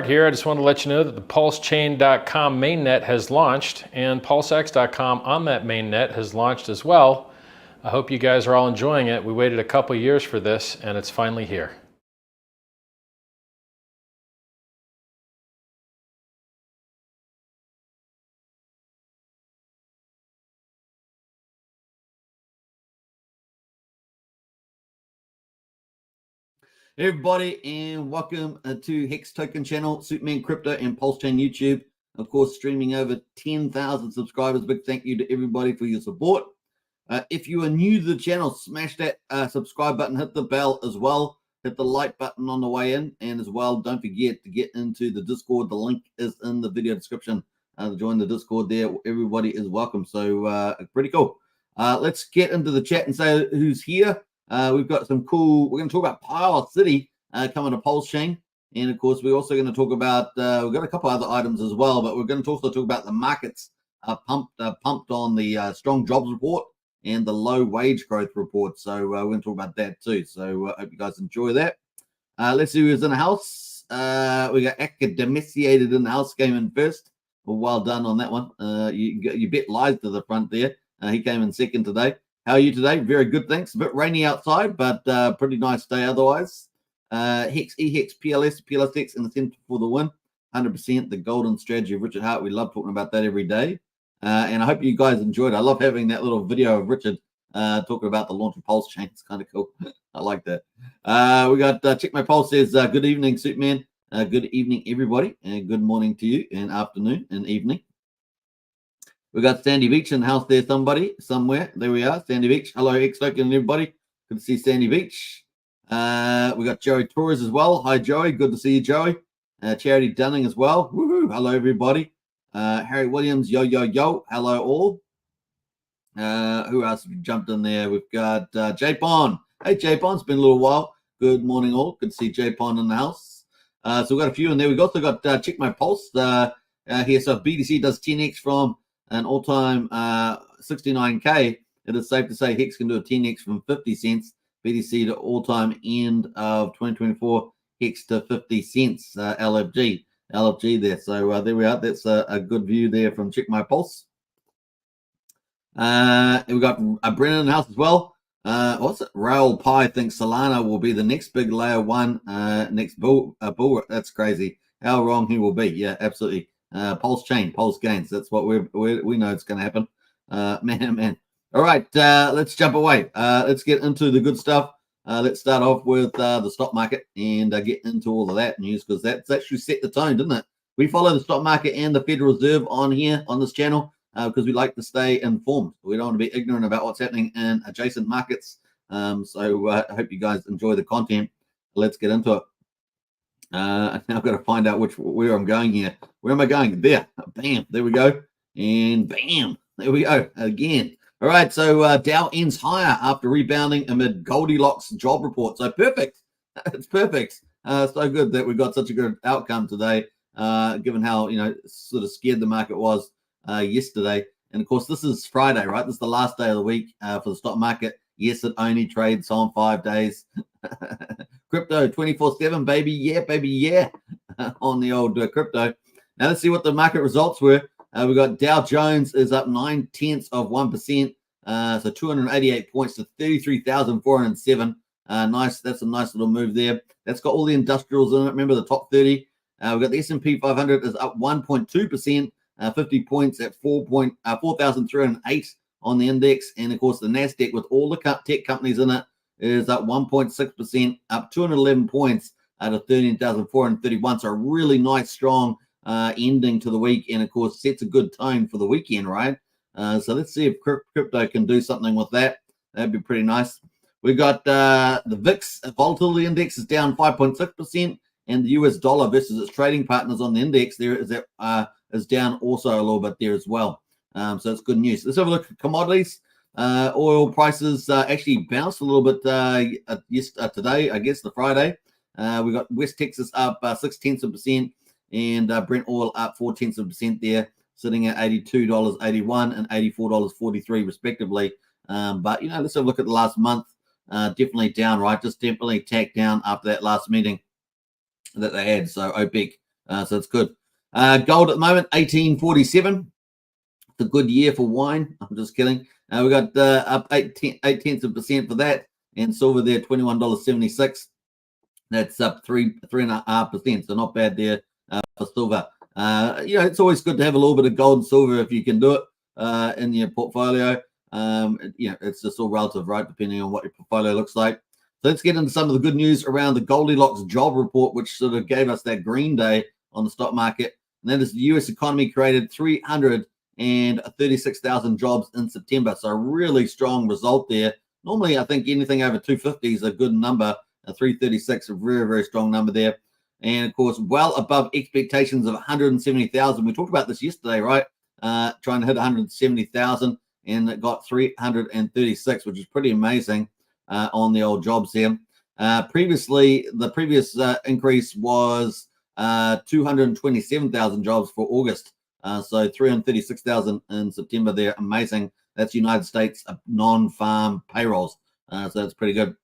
here. I just want to let you know that the Pulsechain.com mainnet has launched, and PulseX.com on that mainnet has launched as well. I hope you guys are all enjoying it. We waited a couple years for this, and it's finally here. Hey everybody, and welcome to Hex Token channel, Superman Crypto and Pulsechain YouTube. Of course, streaming over 10,000 subscribers. Big thank you to everybody for your support. If you are new to the channel, smash that subscribe button, hit the bell as well, hit the like button on the way in, and as well, don't forget to get into the Discord. The link is in the video description to join the Discord there. Everybody is welcome, so pretty cool. Let's get into the chat and say who's here. We've got some cool, we're going to talk about PowerCity coming to Pulsechain. And of course, we're also going to talk about, we've got a couple other items as well, but we're going to also talk about the markets pumped on the strong jobs report and the low wage growth report. So we're going to talk about that too. So I hope you guys enjoy that. Let's see who's in the house. We got Academiciated in the house, came in first. Well done on that one. You bet lies to the front there. He came in second today. How are you today? Very good, thanks. A bit rainy outside, but pretty nice day otherwise. Hex, EHEX, PLSX in the center for the win. 100% the golden strategy of Richard Hart. We love talking about that every day. And I hope you guys enjoyed it. I love having that little video of Richard talking about the launch of Pulsechain. It's kind of cool. I like that. We got Check My Pulse says, good evening, Superman. Good evening, everybody. And good morning to you, and afternoon and evening. We got Sandy Beach in the house there, somewhere. There we are, Sandy Beach. Hello, Hex Token, everybody. Good to see Sandy Beach. We got Joey Torres as well. Hi, Joey. Good to see you, Joey. Charity Dunning as well. Woohoo. Hello, everybody. Harry Williams, yo, yo, yo. Hello, all. Who else jumped in there? We've got J-Pon. Hey, J-Pon. It's been a little while. Good morning, all. Good to see J-Pon in the house. So we've got a few in there. We've also got Check My Pulse here. So if BTC does 10x from an all-time 69K, it is safe to say Hex can do a 10x from 50 cents. BTC to all-time end of 2024, Hex to 50 cents, LFG there. So there we are. That's a good view there from Check My Pulse. We've got Brennan in the house as well. What's it? Raoul Pi thinks Solana will be the next big layer one, next bull. That's crazy. How wrong he will be. Yeah, absolutely. Pulsechain, Pulse gains. That's what we know it's going to happen. Man. All right, let's jump away. Let's get into the good stuff. Let's start off with the stock market and get into all of that news, because that's actually set the tone, didn't it? We follow the stock market and the Federal Reserve on here on this channel because we like to stay informed. We don't want to be ignorant about what's happening in adjacent markets. So I hope you guys enjoy the content. Let's get into it. Now I've got to find out where I'm going here. Where am I going? There. Bam. There we go. And bam. There we go. Again. All right. So Dow ends higher after rebounding amid Goldilocks job report. So perfect. It's perfect. So good that we got such a good outcome today, given how, sort of scared the market was yesterday. And of course, this is Friday, right? This is the last day of the week for the stock market. Yes, it only trades on 5 days. Crypto 24/7, baby. Yeah, baby. Yeah. On the old crypto. Now let's see what the market results were. We got Dow Jones is up 0.9%. So 288 points to 33,407. Nice. That's a nice little move there. That's got all the industrials in it. Remember the top 30. We've got the S&P 500 is up 1.2%. 50 points at 4,308 on the index. And of course, the NASDAQ with all the tech companies in it is up 1.6%, up 211 points out of 13,431. So a really nice, strong ending to the week. And of course, sets a good tone for the weekend, right? So let's see if crypto can do something with that. That'd be pretty nice. We got the VIX volatility index is down 5.6%. And the US dollar versus its trading partners on the index there is down also a little bit there as well. So it's good news. Let's have a look at commodities. Oil prices actually bounced a little bit today, I guess, the Friday. We got West Texas up 0.6%, and Brent oil up 0.4% there, sitting at $82.81 and $84.43 respectively. But let's have a look at the last month. Definitely down, right? Just definitely tacked down after that last meeting that they had. So OPEC So it's good. Gold at the moment, 1847. It's a good year for wine. I'm just kidding. We got up 0.8% for that, and silver there, $21.76. That's up 3.5%. So not bad there for silver. It's always good to have a little bit of gold and silver if you can do it in your portfolio. It's just all relative, right? Depending on what your portfolio looks like. So let's get into some of the good news around the Goldilocks job report, which sort of gave us that green day on the stock market. And that is the U.S. economy created 336,000 jobs in September. So a really strong result there. Normally, I think anything over 250 is a good number. 336, a very, very strong number there. And, of course, well above expectations of 170,000. We talked about this yesterday, right? Trying to hit 170,000, and it got 336, which is pretty amazing on the old jobs here. The previous increase was 227,000 jobs for August. So 336,000 in September there. Amazing. That's United States non-farm payrolls. So that's pretty good.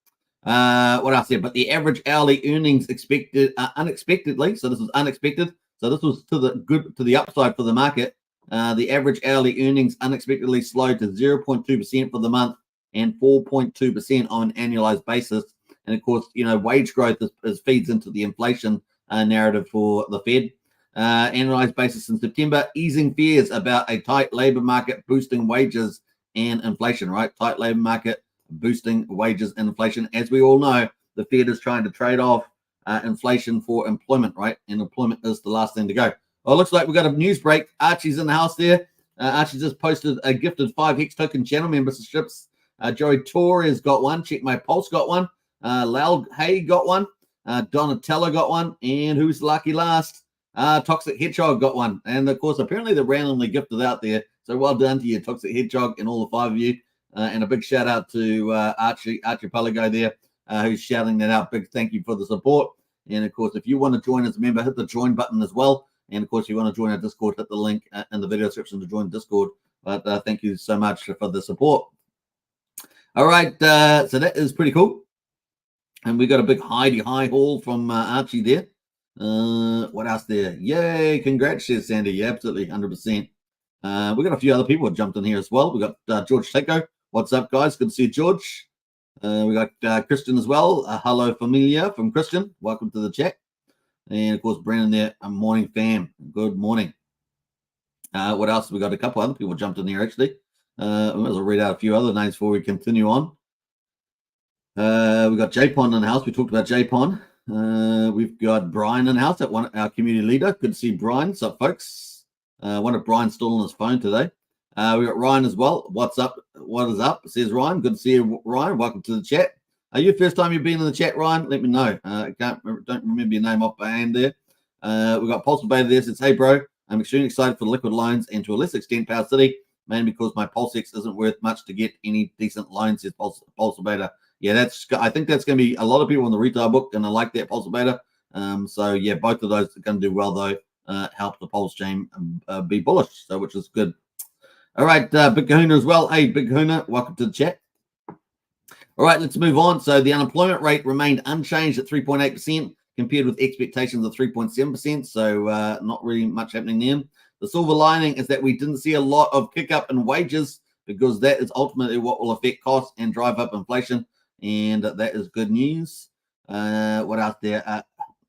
What else here? But the average hourly earnings expected unexpectedly. So this was unexpected. So this was to the upside for the market. The average hourly earnings unexpectedly slowed to 0.2% for the month and 4.2% on an annualized basis. And of course, wage growth feeds into the inflation narrative for the Fed. Annualized basis in September, easing fears about a tight labor market boosting wages and inflation, right? Tight labor market boosting wages and inflation. As we all know, the Fed is trying to trade off inflation for employment, right? And employment is the last thing to go. Well, it looks like we've got a news break. Archie's in the house there. Archie just posted a gifted 5 Hex Token channel memberships. Joey Torres got one. Check My Pulse got one. Lal Hay got one. Donatello got one. And who's lucky last? Toxic Hedgehog got one. And, of course, apparently they're randomly gifted out there. So well done to you, Toxic Hedgehog, and all the 5 of you. And a big shout out to Archipelago there, who's shouting that out. Big thank you for the support. And of course, if you want to join as a member, hit the join button as well. And of course, if you want to join our Discord, hit the link in the video description to join Discord. But thank you so much for the support. All right, so that is pretty cool. And we got a big high haul from Archie there. What else there? Yay! Congrats, Sandy. Yeah, absolutely, 100%. We got a few other people who jumped in here as well. We got George Teko. What's up, guys? Good to see you, George. We got Christian as well. Hello, familia from Christian. Welcome to the chat. And, of course, Brandon there. Morning, fam. Good morning. What else? We got a couple other people jumped in here, actually. We might as well read out a few other names before we continue on. We got J-Pon in the house. We talked about J-Pon. We've got Brian in the house, our community leader. Good to see Brian. What's up, folks? Wonder if Brian's still on his phone today. We got Ryan as well. What's up? What is up? Says Ryan. Good to see you, Ryan. Welcome to the chat. Are you first time you've been in the chat, Ryan? Let me know. Don't remember your name off by hand there. We got Pulse Beta there. Says, hey, bro, I'm extremely excited for liquid loans and to a less extent PowerCity, mainly because my Pulsex isn't worth much to get any decent loans. Says Pulse Beta. Yeah, I think that's going to be a lot of people in the retail book, and I like that Pulse Beta. So yeah, both of those are going to do well though. Help the Pulse chain be bullish, so which is good. All right, Big Kahuna as well. Hey, Big Kahuna, welcome to the chat. All right, let's move on. So the unemployment rate remained unchanged at 3.8% compared with expectations of 3.7%. So not really much happening there. The silver lining is that we didn't see a lot of kick up in wages because that is ultimately what will affect costs and drive up inflation. And that is good news. What else there?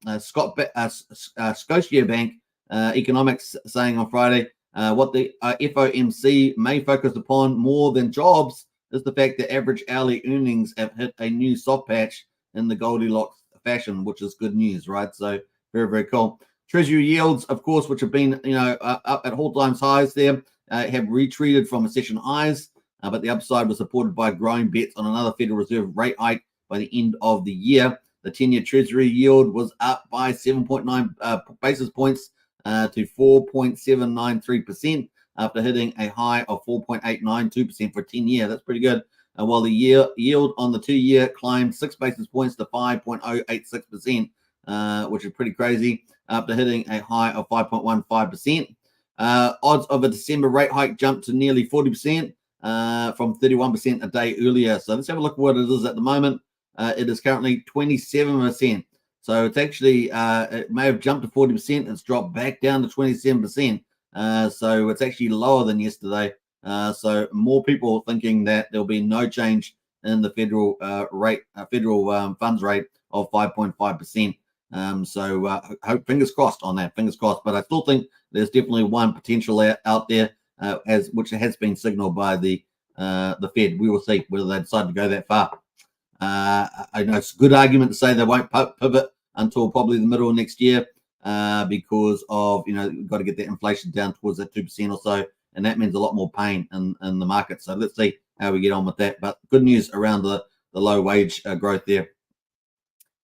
Scotiabank Economics saying on Friday, what the FOMC may focus upon more than jobs is the fact that average hourly earnings have hit a new soft patch in the Goldilocks fashion, which is good news, right? So very, very cool. Treasury yields, of course, which have been, up at all-time highs there, have retreated from recession highs, but the upside was supported by growing bets on another Federal Reserve rate hike by the end of the year. The 10-year Treasury yield was up by 7.9 basis points to 4.793% after hitting a high of 4.892% for 10-year. That's pretty good. While the yield on the 2-year climbed 6 basis points to 5.086%, which is pretty crazy, after hitting a high of 5.15%. Odds of a December rate hike jumped to nearly 40% from 31% a day earlier. So let's have a look at what it is at the moment. It is currently 27%. So it's actually, it may have jumped to 40%. It's dropped back down to 27%. So it's actually lower than yesterday. So more people thinking that there'll be no change in the federal funds rate of 5.5%. So hope, fingers crossed on that, fingers crossed. But I still think there's definitely one potential out there, which has been signaled by the Fed. We will see whether they decide to go that far. I know it's a good argument to say they won't pivot until probably the middle of next year, because of, you've got to get that inflation down towards that 2% or so, and that means a lot more pain in the market. So let's see how we get on with that. But good news around the low wage growth there.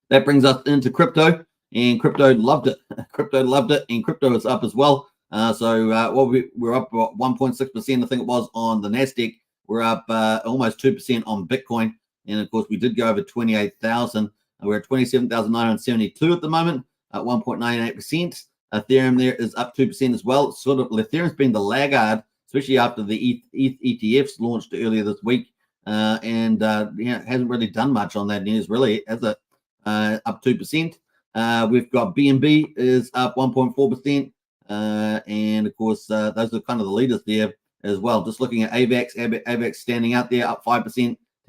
That brings us into crypto, and crypto loved it. Crypto loved it, and crypto is up as well. We're up 1.6%, I think it was, on the Nasdaq. We're up almost 2% on Bitcoin, and of course we did go over 28,000. We're at 27,972 at the moment, at 1.98%. Ethereum there is up 2% as well. Sort of, Ethereum's been the laggard, especially after the ETFs launched earlier this week, and hasn't really done much on that news, really, has it? Up 2%. We've got BNB is up 1.4%, and of course those are kind of the leaders there as well. Just looking at AVAX standing out there, up 5%,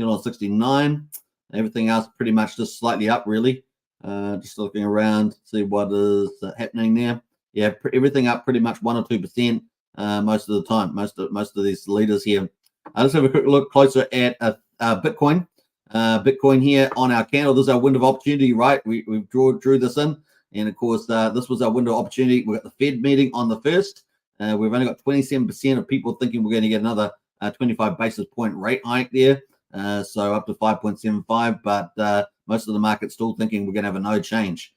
$10.69. Everything else pretty much just slightly up, really. Just looking around, see what is happening there. Yeah, everything up pretty much 1 or 2% most of the time. Most of these leaders here. Let's have a quick look closer at Bitcoin. Bitcoin here on our candle. This is our window of opportunity, right? We drew this in, and of course this was our window of opportunity. We got the Fed meeting on the 1st. We've only got 27% of people thinking we're going to get another 25 basis point rate hike there, so up to 5.75. But most of the market's still thinking we're going to have a no change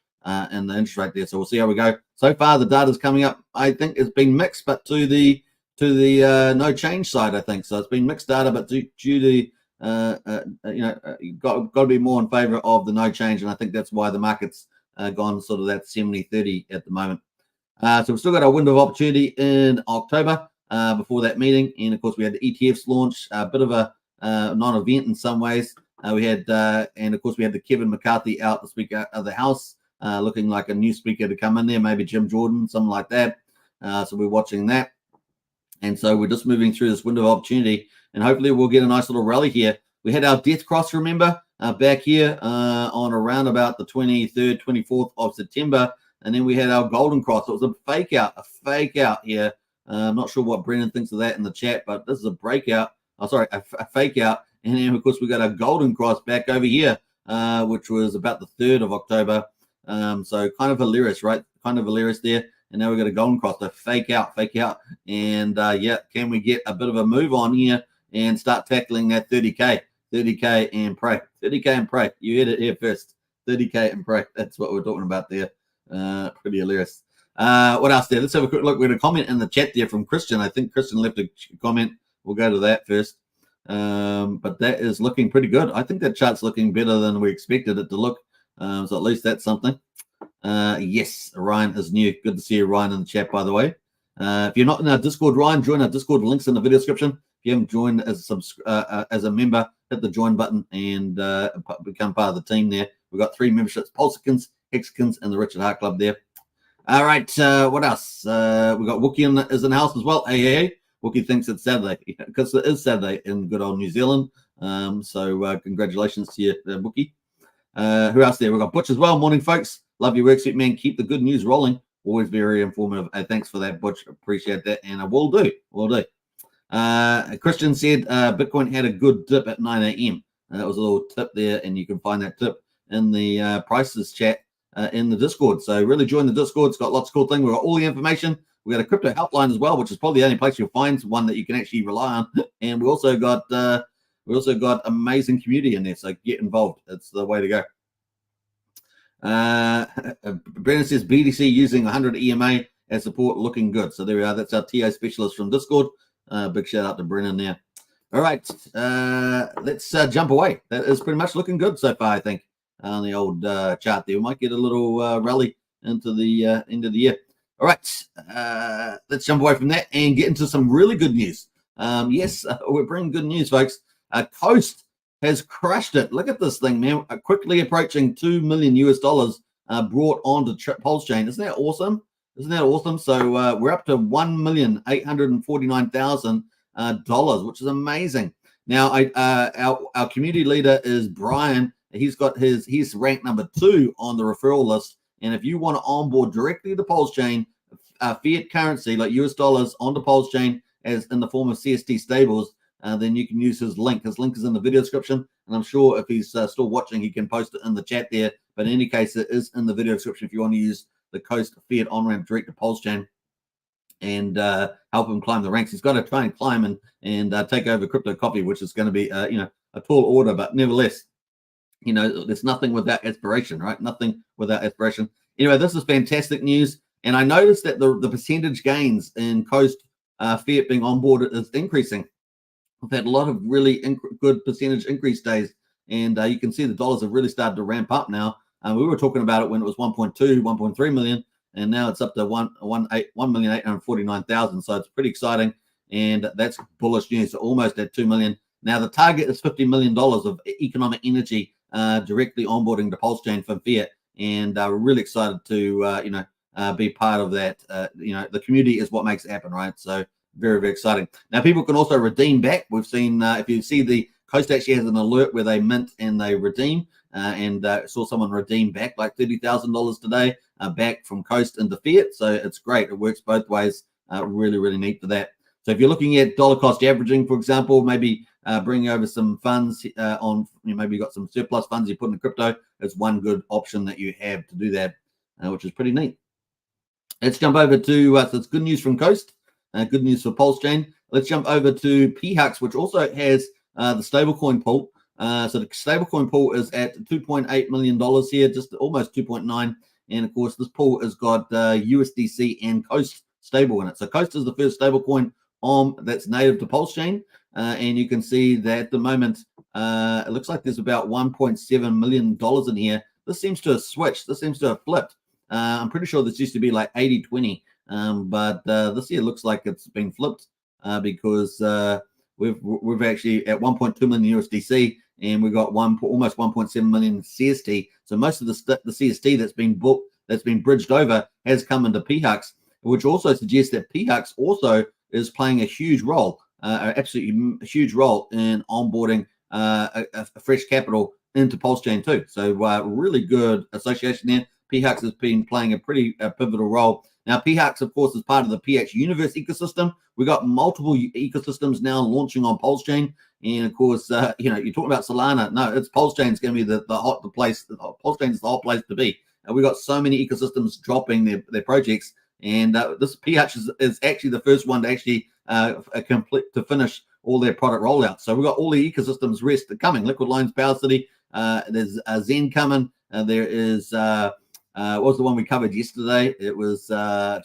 in the interest rate there. So we'll see how we go. So far, the data's coming up. I think it's been mixed, but to the no change side, I think. So it's been mixed data, but due to you've got to be more in favor of the no change, and I think that's why the market's gone sort of that 70-30 at the moment. So we've still got our window of opportunity in October before that meeting, and of course we had the ETFs launch, a bit of a non-event in some ways. We had, and of course we had the Kevin McCarthy out, the Speaker of the House, looking like a new speaker to come in there, maybe Jim Jordan, something like that. So we're watching that, and so we're just moving through this window of opportunity. And hopefully we'll get a nice little rally here. We had our death cross, remember, back here on around about the 23rd, 24th of September. And then we had our golden cross. It was a fake out here. I'm not sure what Brendan thinks of that in the chat, but this is a breakout. Oh, sorry, a fake out. And then, of course, we got a golden cross back over here, which was about the 3rd of October. So kind of hilarious, right? Kind of hilarious there. And now we've got a golden cross, a fake out. And, can we get a bit of a move on here and start tackling that 30K and pray. 30K and pray. You heard it here first. 30K and pray. That's what we're talking about there. Pretty hilarious. What else there? Let's have a quick look. We had a comment in the chat there from Christian. I think Christian left a comment. We'll go to that first. But that is looking pretty good. I think that chart's looking better than we expected it to look. So at least that's something. Yes, Ryan is new. Good to see you, Ryan, in the chat, by the way. If you're not in our Discord, Ryan, join our Discord. Links in the video description. If you haven't joined as a member, hit the join button and become part of the team there. We've got 3 memberships: Pulsechain, Hexkins, and the Richard Hart Club there. All right, what else? We've got Wookie is in the house as well. Hey. Wookie thinks it's Saturday because it is Saturday in good old New Zealand. So congratulations to you, Wookie. Who else there? We've got Butch as well. Morning, folks. Love your work, sweet man. Keep the good news rolling. Always very informative. Thanks for that, Butch. Appreciate that. And I will do. Christian said Bitcoin had a good dip at 9 a.m. That was a little tip there, and you can find that tip in the prices chat in the Discord. So really join the Discord. It's got lots of cool things. We've got all the information. We got a crypto helpline as well, which is probably the only place you'll find one that you can actually rely on. And we also got amazing community in there. So get involved. It's the way to go. Brendan says BTC using 100 EMA as support, looking good. So there we are. That's our TA specialist from Discord. Big shout out to Brennan there. All right, let's jump away. That is pretty much looking good so far, I think, on the old chart there. We might get a little rally into the end of the year. All right, let's jump away from that and get into some really good news. Yes, we're bringing good news, folks. Coast has crushed it. Look at this thing, man. Quickly approaching $2 million brought onto Pulsechain. Isn't that awesome? Isn't that awesome? So we're up to $1,849,000, which is amazing. Now, our community leader is Brian. He's ranked number 2 on the referral list. And if you want to onboard directly to Pulsechain, fiat currency like US dollars onto Pulsechain as in the form of CST stables, then you can use his link. His link is in the video description, and I'm sure if he's still watching, he can post it in the chat there. But in any case, it is in the video description if you want to use the Coast Fiat on-ramp direct to Pulsechain and help him climb the ranks. He's got to try and climb and take over Crypto Coffee, which is going to be a tall order, but nevertheless, there's nothing without aspiration, right? Nothing without aspiration. Anyway, this is fantastic news, and I noticed that the percentage gains in Coast Fiat being onboarded is increasing. We've had a lot of really good percentage increase days, and you can see the dollars have really started to ramp up now. We were talking about it when it was 1.2, 1.3 million, and now it's up to 1,849,000. So it's pretty exciting, and that's bullish news. So almost at 2 million. Now the target is $50 million of economic energy directly onboarding to Pulsechain from Fiat, and we're really excited to be part of that. The community is what makes it happen, right? So very, very exciting. Now people can also redeem back. We've seen if you see the Coast actually has an alert where they mint and they redeem, and saw someone redeem back like $30,000 today back from Coast into Fiat. So it's great. It works both ways. Really, really neat for that. So if you're looking at dollar cost averaging, for example, maybe bringing over some funds maybe you got some surplus funds you put in crypto, it's one good option that you have to do that, which is pretty neat. Let's jump over to, so it's good news from Coast, good news for Pulsechain. Let's jump over to PHUX, which also has the stablecoin pool. So the stablecoin pool is at $2.8 million here, just almost 2.9. And of course, this pool has got USDC and Coast stable in it. So Coast is the first stablecoin that's native to Pulsechain. And you can see that at the moment, it looks like there's about $1.7 million in here. This seems to have switched. This seems to have flipped. I'm pretty sure this used to be like 80-20. But this year looks like it's been flipped because we've actually at 1.2 million USDC, and we've got almost 1.7 million CST. So most of the CST that's been booked, that's been bridged over, has come into PHUX, which also suggests that PHUX also is playing a huge role, absolutely huge role in onboarding a fresh capital into Pulsechain too. So really good association there. PHUX has been playing a pretty pivotal role. Now, PHUX, of course, is part of the PH Universe ecosystem. We've got multiple ecosystems now launching on Pulsechain. And, of course, you're talking about Solana. No, it's Pulsechain's going to be the place. Pulsechain is the hot place to be. We've got so many ecosystems dropping their projects. And this PHUX is actually the first one to actually finish all their product rollouts. So we've got all the ecosystems rest coming. Liquid Lines, PowerCity, there's Zen coming. There is... what was the one we covered yesterday? It was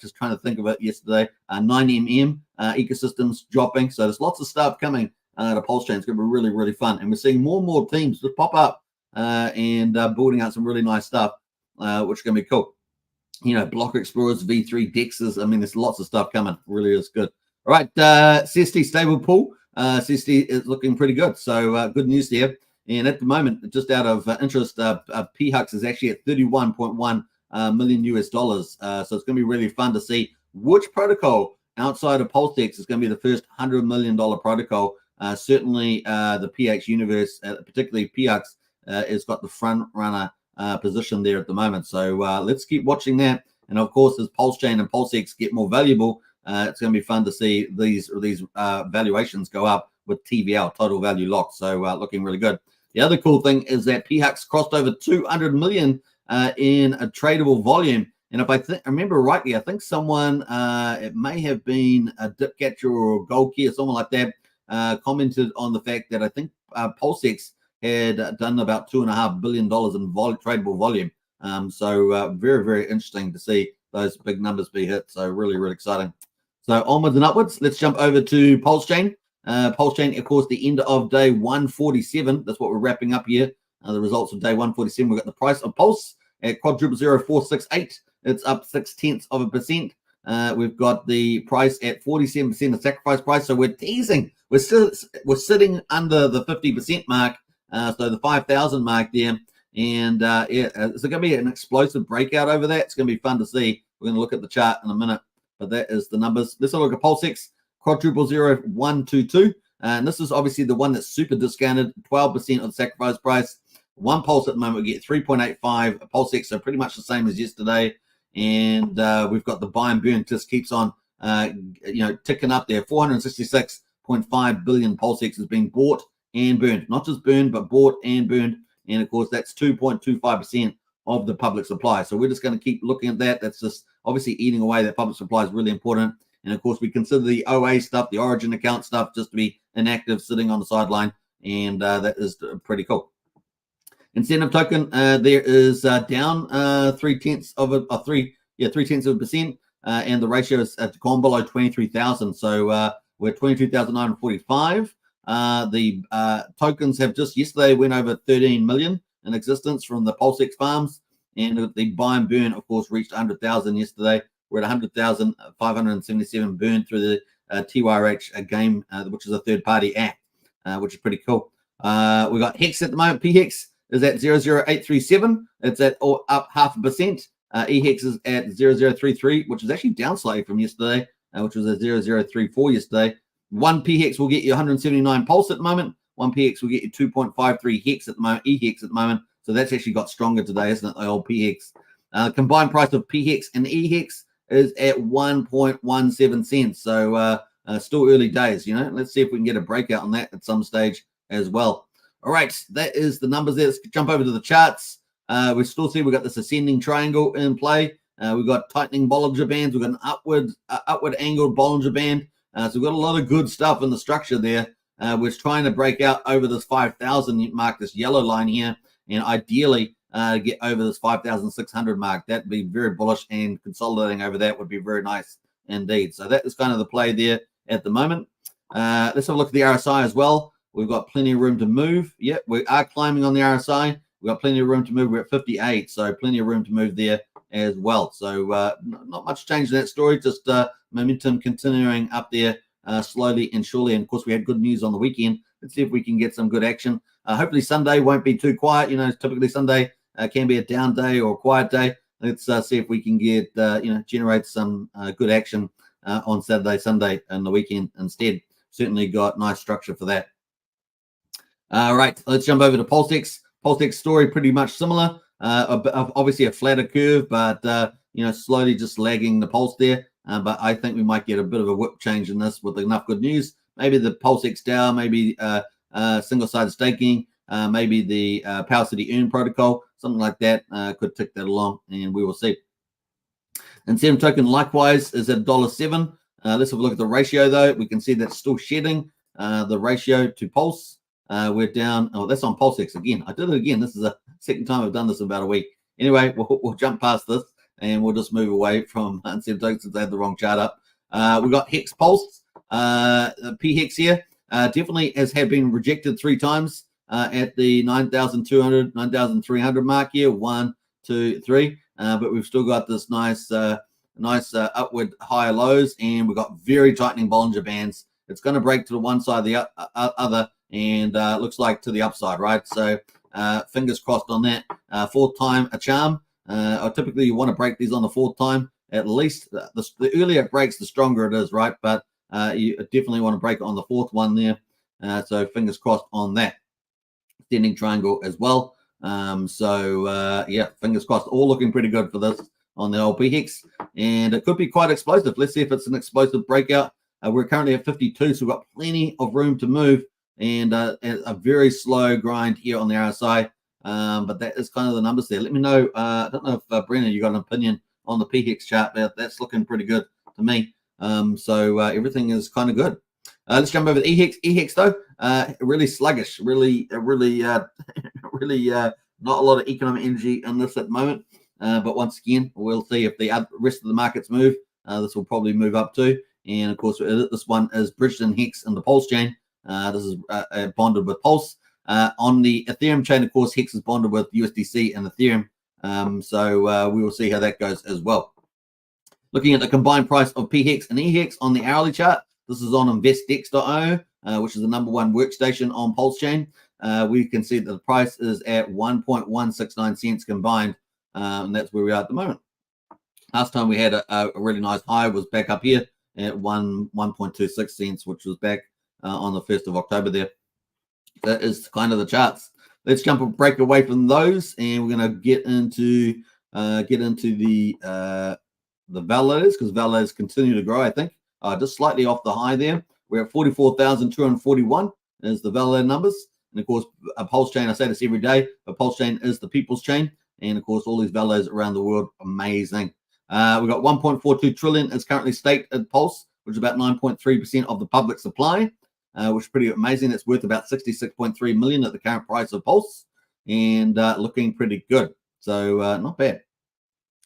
just trying to think of it yesterday. 9mm ecosystems dropping. So there's lots of stuff coming to Pulsechain. It's going to be really, really fun. And we're seeing more and more teams just pop up and building out some really nice stuff, which is going to be cool. Block Explorers, V3 Dexes. I mean, there's lots of stuff coming. Really is good. All right, CST stable pool. CST is looking pretty good. So good news there. And at the moment, just out of interest, PHUX is actually at 31.1 million US dollars. So it's going to be really fun to see which protocol outside of PulseX is going to be the first $100 million protocol. Certainly, the PH Universe, particularly PHUX, has got the front runner position there at the moment. So let's keep watching that. And of course, as Pulsechain and PulseX get more valuable, it's going to be fun to see these valuations go up with TVL, total value locked. So looking really good. The other cool thing is that PHUX crossed over 200 million in a tradable volume. And if I remember rightly, I think someone, it may have been a Dipcatcher or Gold Key or someone like that, commented on the fact that I think PulseX had done about $2.5 billion in tradable volume. So very, very interesting to see those big numbers be hit. So really, really exciting. So onwards and upwards. Let's jump over to Pulsechain. Pulsechain, of course, the end of day 147. That's what we're wrapping up here. The results of day 147. We've got the price of Pulse at $0.0468. It's up 0.6%. We've got the price at 47% of sacrifice price. So we're teasing. We're sitting under the 50% mark. So the 5,000 mark there. And yeah, it's going to be an explosive breakout over that. It's going to be fun to see. We're going to look at the chart in a minute, but that is the numbers. Let's have a look at Pulsex, quadruple 0122. And this is obviously the one that's super discounted, 12% of the sacrifice price. One pulse at the moment, we get 3.85 Pulsex, so pretty much the same as yesterday. And we've got the buy and burn just keeps on, ticking up there. 466.5 billion Pulsex is being bought and burned, not just burned, but bought and burned. And of course, that's 2.25% of the public supply. So we're just going to keep looking at that. That's just obviously eating away. That public supply is really important. And of course, we consider the OA stuff, the origin account stuff, just to be inactive, sitting on the sideline. And that is pretty cool. Incentive token, there is down 0.3%, and the ratio is gone below 23,000. So we're 22,945. The tokens have just yesterday went over 13 million in existence from the Pulsex farms, and the buy and burn, of course, reached 100,000 yesterday. We're at 100,577 burned through the TYRH game, which is a third-party app, which is pretty cool. We got Hex at the moment. PHEX is at 00837. It's at up 0.5%. EHEX is at 0033, which is actually down slightly from yesterday, which was at 0034 yesterday. One PHEX will get you 179 pulse at the moment. One PHEX will get you 2.53 hex at the moment, EHEX at the moment. So that's actually got stronger today, isn't it? The old PHEX. Combined price of PHEX and EHEX is at 1.17 cents. So still early days, Let's see if we can get a breakout on that at some stage as well. All right, that is the numbers there. Let's jump over to the charts. We still see we've got this ascending triangle in play. We've got tightening Bollinger Bands. We've got an upward angled Bollinger Band. So we've got a lot of good stuff in the structure there. We're trying to break out over this 5,000 mark, this yellow line here, and ideally get over this 5,600 mark. That'd be very bullish, and consolidating over that would be very nice indeed. So that is kind of the play there at the moment. Let's have a look at the RSI as well. We've got plenty of room to move. Yep, we are climbing on the RSI. We've got plenty of room to move. We're at 58, so plenty of room to move there as well. So not much change in that story, just momentum continuing up there slowly and surely. And of course, we had good news on the weekend. Let's see if we can get some good action. Hopefully Sunday won't be too quiet. Typically Sunday can be a down day or a quiet day. Let's see if we can get, generate some good action on Saturday, Sunday, and the weekend instead. Certainly got nice structure for that. All right, let's jump over to Pulsex. Pulsex story pretty much similar. Obviously a flatter curve, but slowly just lagging the pulse there. But I think we might get a bit of a whip change in this with enough good news. Maybe the Pulsex DAO, maybe single-sided staking, maybe the PowerCity Earn protocol, something like that could tick that along, and we will see. Incentive token likewise is at $1.07. Let's have a look at the ratio though. We can see that's still shedding the ratio to pulse. We're down. Oh, that's on Pulsex again. I did it again. This is the second time I've done this in about a week. Anyway, we'll jump past this and we'll just move away from incentive tokens since they had the wrong chart up. We've got Hex Pulse, PHEX here. Definitely had been rejected 3 times at the 9,200, 9,300 mark here. 1, 2, 3. But we've still got this nice upward higher lows, and we've got very tightening Bollinger Bands. It's going to break to the one side, the other, and looks like to the upside, right? So fingers crossed on that. 4th time a charm. Or typically you want to break these on the 4th time at least. The earlier it breaks, the stronger it is, right? But you definitely want to break it on the 4th one there. So fingers crossed on that. Extending triangle as well. Yeah, fingers crossed. All looking pretty good for this on the old PHEX, and it could be quite explosive. Let's see if it's an explosive breakout. We're currently at 52, so we've got plenty of room to move, and a very slow grind here on the RSI. But that is kind of the numbers there. Let me know. I don't know if Brennan, you got an opinion on the PHEX chart, but that's looking pretty good to me. Everything is kind of good. Let's jump over to EHEX. EHEX though, really sluggish. Really not a lot of economic energy in this at the moment. But once again, we'll see if the rest of the markets move. This will probably move up too. And of course, this one is bridged in Hex and the Pulsechain. This is bonded with Pulse. On the Ethereum chain, of course, Hex is bonded with USDC and Ethereum. We will see how that goes as well. Looking at the combined price of PHEX and EHEX on the hourly chart, this is on investdex.io, which is the #1 workstation on Pulsechain. we can see that the price is at 1.169 cents combined, and that's where we are at the moment. Last time we had a really nice high was back up here at 1.26 cents, which was back on the 1st of October there. That is kind of the charts. Let's jump a break away from those, and we're going to get into the validators, because validators continue to grow. I think just slightly off the high there. We're at 44,241 is the validator numbers, and of course, a Pulsechain. I say this every day, but Pulsechain is the people's chain, and of course, all these validators around the world, amazing. We've got 1.42 trillion is currently staked at Pulse, which is about 9.3% of the public supply, which is pretty amazing. It's worth about 66.3 million at the current price of Pulse, and looking pretty good. So not bad.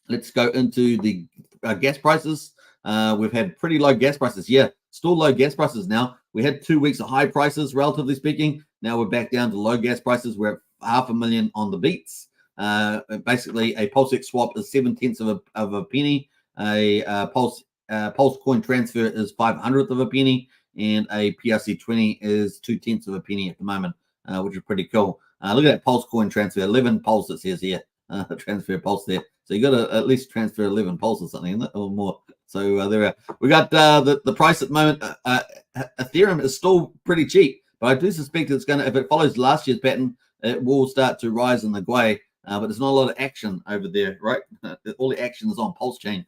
Let's go into the gas prices. We've had pretty low gas prices. Yeah, still low gas prices now. We had 2 weeks of high prices, relatively speaking. Now we're back down to low gas prices. We're at $500,000 on the beats. Basically, a PulseX swap is 0.7 of a penny. A Pulse coin transfer is 0.05 of a penny, and a PRC20 is 0.2 of a penny at the moment, which is pretty cool. Look at that Pulse coin transfer, 11 Pulse it says here. Transfer Pulse there. So you got to at least transfer 11 Pulse or something, isn't it? Or more. So there we are. We got the price at the moment. Ethereum is still pretty cheap, but I do suspect it's going to, if it follows last year's pattern, it will start to rise in the Gwei. But there's not a lot of action over there, right? All the action is on Pulsechain.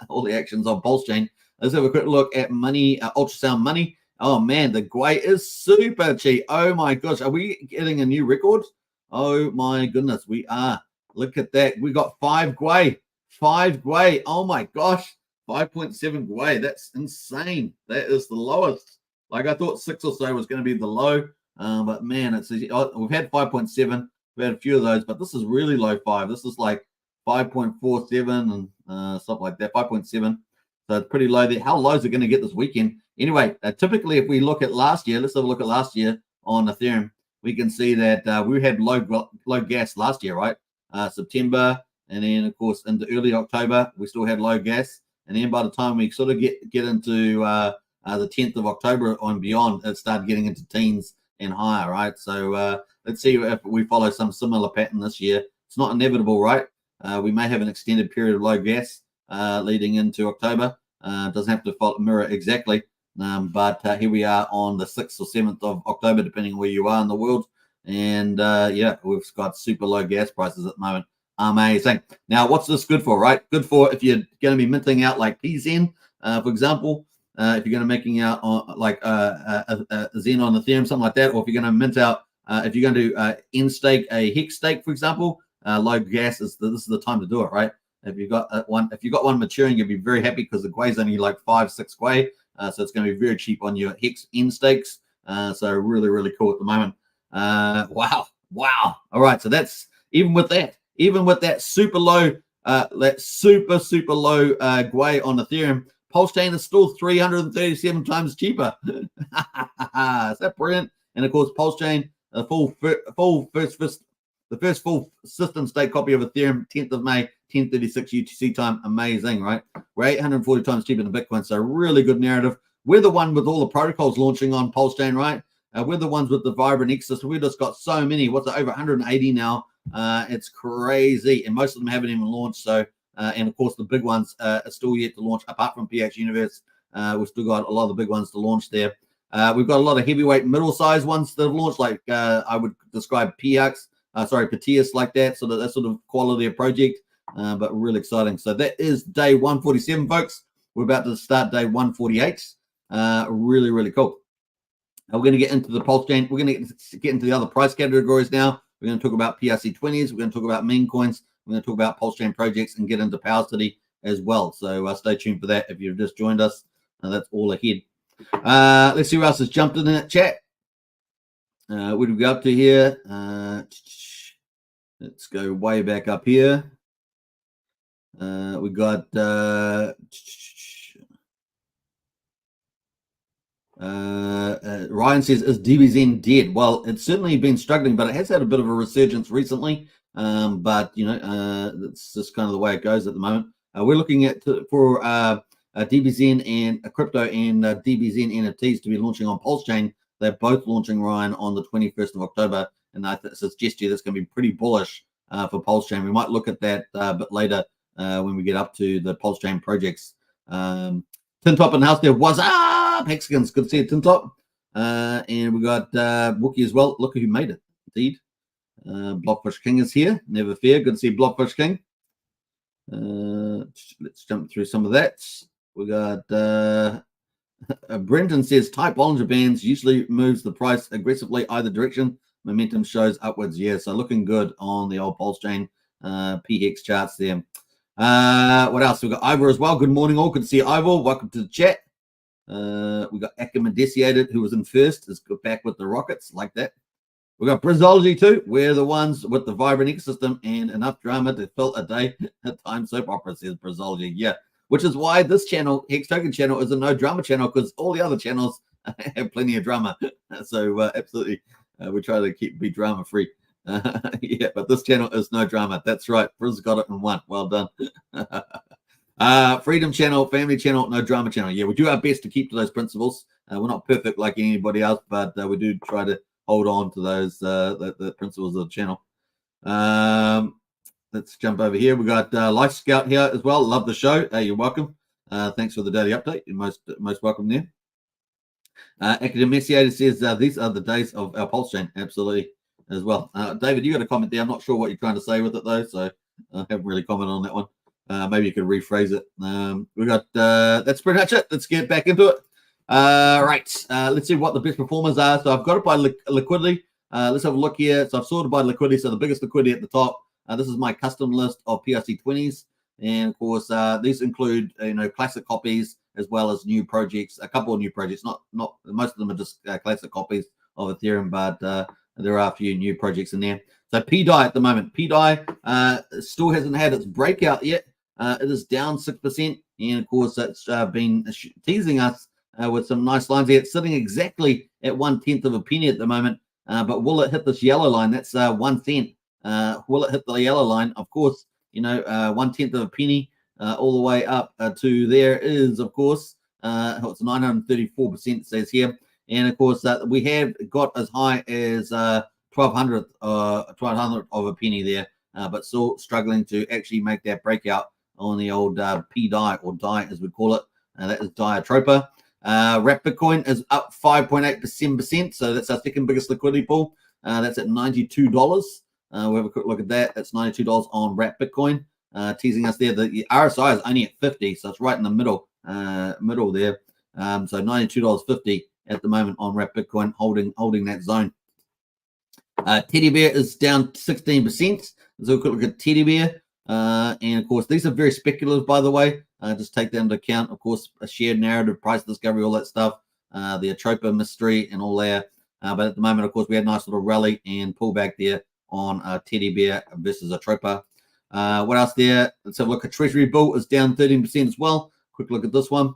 All the action's on Pulsechain. Let's have a quick look at money, ultrasound money. Oh man, the Gwei is super cheap. Oh my gosh, are we getting a new record? Oh my goodness, we are. Look at that. We got 5 Gwei. 5 Gwei. Oh my gosh. 5.7 Gwei. That's insane. That is the lowest. Like I thought 6 or so was going to be the low. But man, we've had 5.7. We've had a few of those, but this is really low 5. This is like 5.47 and stuff like that. 5.7. So it's pretty low there. How low is it going to get this weekend? Anyway, typically if we look at last year, let's have a look at last year on Ethereum. We can see that we had low gas last year, right? September, and then of course into early October we still had low gas, and then by the time we sort of get into the 10th of October and beyond, it started getting into teens and higher, right? So let's see if we follow some similar pattern this year. It's not inevitable, right? We may have an extended period of low gas leading into October. Doesn't have to mirror exactly, but here we are on the 6th or 7th of October, depending on where you are in the world. And yeah, we've got super low gas prices at the moment. Amazing. Now, what's this good for, right? Good for if you're going to be minting out like PZen, for example. If you're going to making out on like a Zen on Ethereum, something like that, or if you're going to mint out, if you're going to in-stake a Hex stake, for example, low gas this is the time to do it, right? If you've got one maturing, you'll be very happy because the Gwei is only like 5-6 Gwei, so it's going to be very cheap on your Hex in-stakes. So really, really cool at the moment. Wow. All right, so that's even with that super low, super low Gwei on Ethereum, Pulsechain is still 337 times cheaper. Is that brilliant? And of course, Pulsechain, the first full system state copy of Ethereum, 10th of May, 10:36 UTC time. Amazing, right? We're 840 times cheaper than Bitcoin, so really good narrative. We're the one with all the protocols launching on Pulsechain, right? We're the ones with the vibrant ecosystem. We've just got so many. What's it, over 180 now? It's crazy, and most of them haven't even launched. So, and of course, the big ones are still yet to launch. Apart from PX Universe, we've still got a lot of the big ones to launch there. We've got a lot of heavyweight, middle-sized ones that have launched, like I would describe Petius like that. So that sort of quality of project, but really exciting. So that is day 147, folks. We're about to start day 148. Really, really cool. We're going to get into the Pulsechain. We're going to get into the other price categories now. We're going to talk about PRC20s. We're going to talk about meme coins. We're going to talk about Pulsechain projects and get into PowerCity as well. So stay tuned for that if you've just joined us. That's all ahead. Let's see who else has jumped in that chat. Where do we go up to here? Let's go way back up here. We got Ryan says, is DBZN dead? Well, it's certainly been struggling, but it has had a bit of a resurgence recently. But you know, it's just kind of the way it goes at the moment. We're looking at for DBZN and crypto and DBZN NFTs to be launching on Pulsechain They're both launching, Ryan, on the 21st of October, and I suggest to you that's going to be pretty bullish for Pulsechain. We might look at that a bit later when we get up to the Pulsechain projects. Tin Top in the house there. What's up, Hexagons? Good to see you, Tin Top. And we got Wookie as well. Look who made it, indeed. Blobfish King is here. Never fear. Good to see Blobfish King. Let's jump through some of that. We got Brenton says type Bollinger Bands usually moves the price aggressively either direction. Momentum shows upwards. Yeah, so looking good on the old Pulsechain PHEX charts there. What else? We've got Ivor as well. Good morning, all. Good to see you, Ivor. Welcome to the chat. We got Academiciated, who was in first, is back with the Rockets, like that. We got Brizology too. We're the ones with the vibrant ecosystem and enough drama to fill a day at time soap opera, says Brizology. Yeah, which is why this channel, Hex Token channel, is a no drama channel, because all the other channels have plenty of drama. So absolutely, we try to be drama free. Yeah, but this channel is no drama. That's right. Briz got it in one. Well done. Freedom channel, family channel, no drama channel. Yeah, we do our best to keep to those principles. We're not perfect like anybody else, but we do try to hold on to those the principles of the channel. Let's jump over here. We got Life Scout here as well. Love the show. Hey, you're welcome. Thanks for the daily update. You're most welcome there. Academiciated says these are the days of our Pulsechain. Absolutely, as well. David, you got a comment there. I'm not sure what you're trying to say with it though, so I haven't really commented on that one. Maybe you could rephrase it. We got that's pretty much it. Let's get back into it. Right. Let's see what the best performers are. So I've got it by liquidity. Let's have a look here. So I've sorted by liquidity. So the biggest liquidity at the top. This is my custom list of PRC 20s, and of course these include classic copies as well as new projects. A couple of new projects. Not most of them are just classic copies of Ethereum, but there are a few new projects in there. So PDI at the moment. PDI still hasn't had its breakout yet. It is down 6%, and of course it's been teasing us with some nice lines here. It's sitting exactly at 1/10 of a penny at the moment, but will it hit this yellow line? That's 1 cent. Will it hit the yellow line? Of course, 1/10 of a penny all the way up to there is, of course, it's 934%, it says here. And of course, we have got as high as 1200 of a penny there, but still struggling to actually make that breakout on the old PDI, or DI as we call it. That is Diatropa. Wrap Bitcoin is up 5.8%, so that's our second biggest liquidity pool. That's at $92. We'll have a quick look at that. That's $92 on Wrap Bitcoin, teasing us there. The RSI is only at 50, so it's right in the middle there. So $92.50 at the moment on Wrap Bitcoin, holding that zone. Teddy Bear is down 16%. So we'll quick look at Teddy Bear. And of course, these are very speculative, by the way. Just take that into account. Of course, a shared narrative, price discovery, all that stuff, the Atropa mystery and all that. But at the moment, of course, we had a nice little rally and pullback there on Teddy Bear versus Atropa. What else there? Let's have a look at Treasury Bill is down 13% as well. Quick look at this one.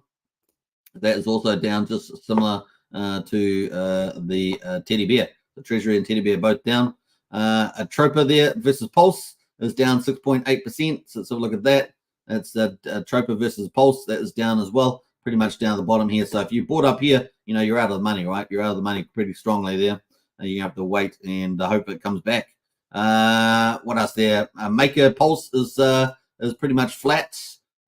That is also down, just similar to the Teddy Bear. The Treasury and Teddy Bear both down. Atropa there versus Pulse is down 6.8%. So let's have a look at that. That's Atropa versus Pulse. That is down as well, pretty much down the bottom here. So if you bought up here, you're out of the money, right? You're out of the money pretty strongly there. You have to wait and hope it comes back. What else there? Maker Pulse is pretty much flat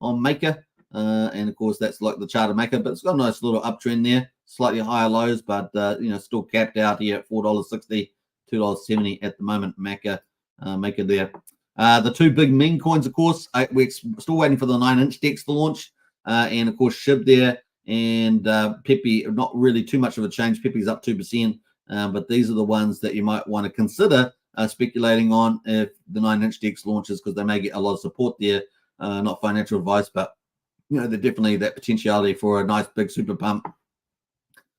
on Maker. And of course, that's like the chart of Maker, but it's got a nice little uptrend there. Slightly higher lows, but still capped out here at $4.60, $2.70 at the moment. Maker there. The two big meme coins, of course, we're still waiting for the 9-inch DEX to launch. And of course, SHIB there and Pepe, not really too much of a change. Pepe's up 2%. But these are the ones that you might want to consider speculating on if the 9-inch DEX launches, because they may get a lot of support there. Not financial advice, but they're definitely that potentiality for a nice big super pump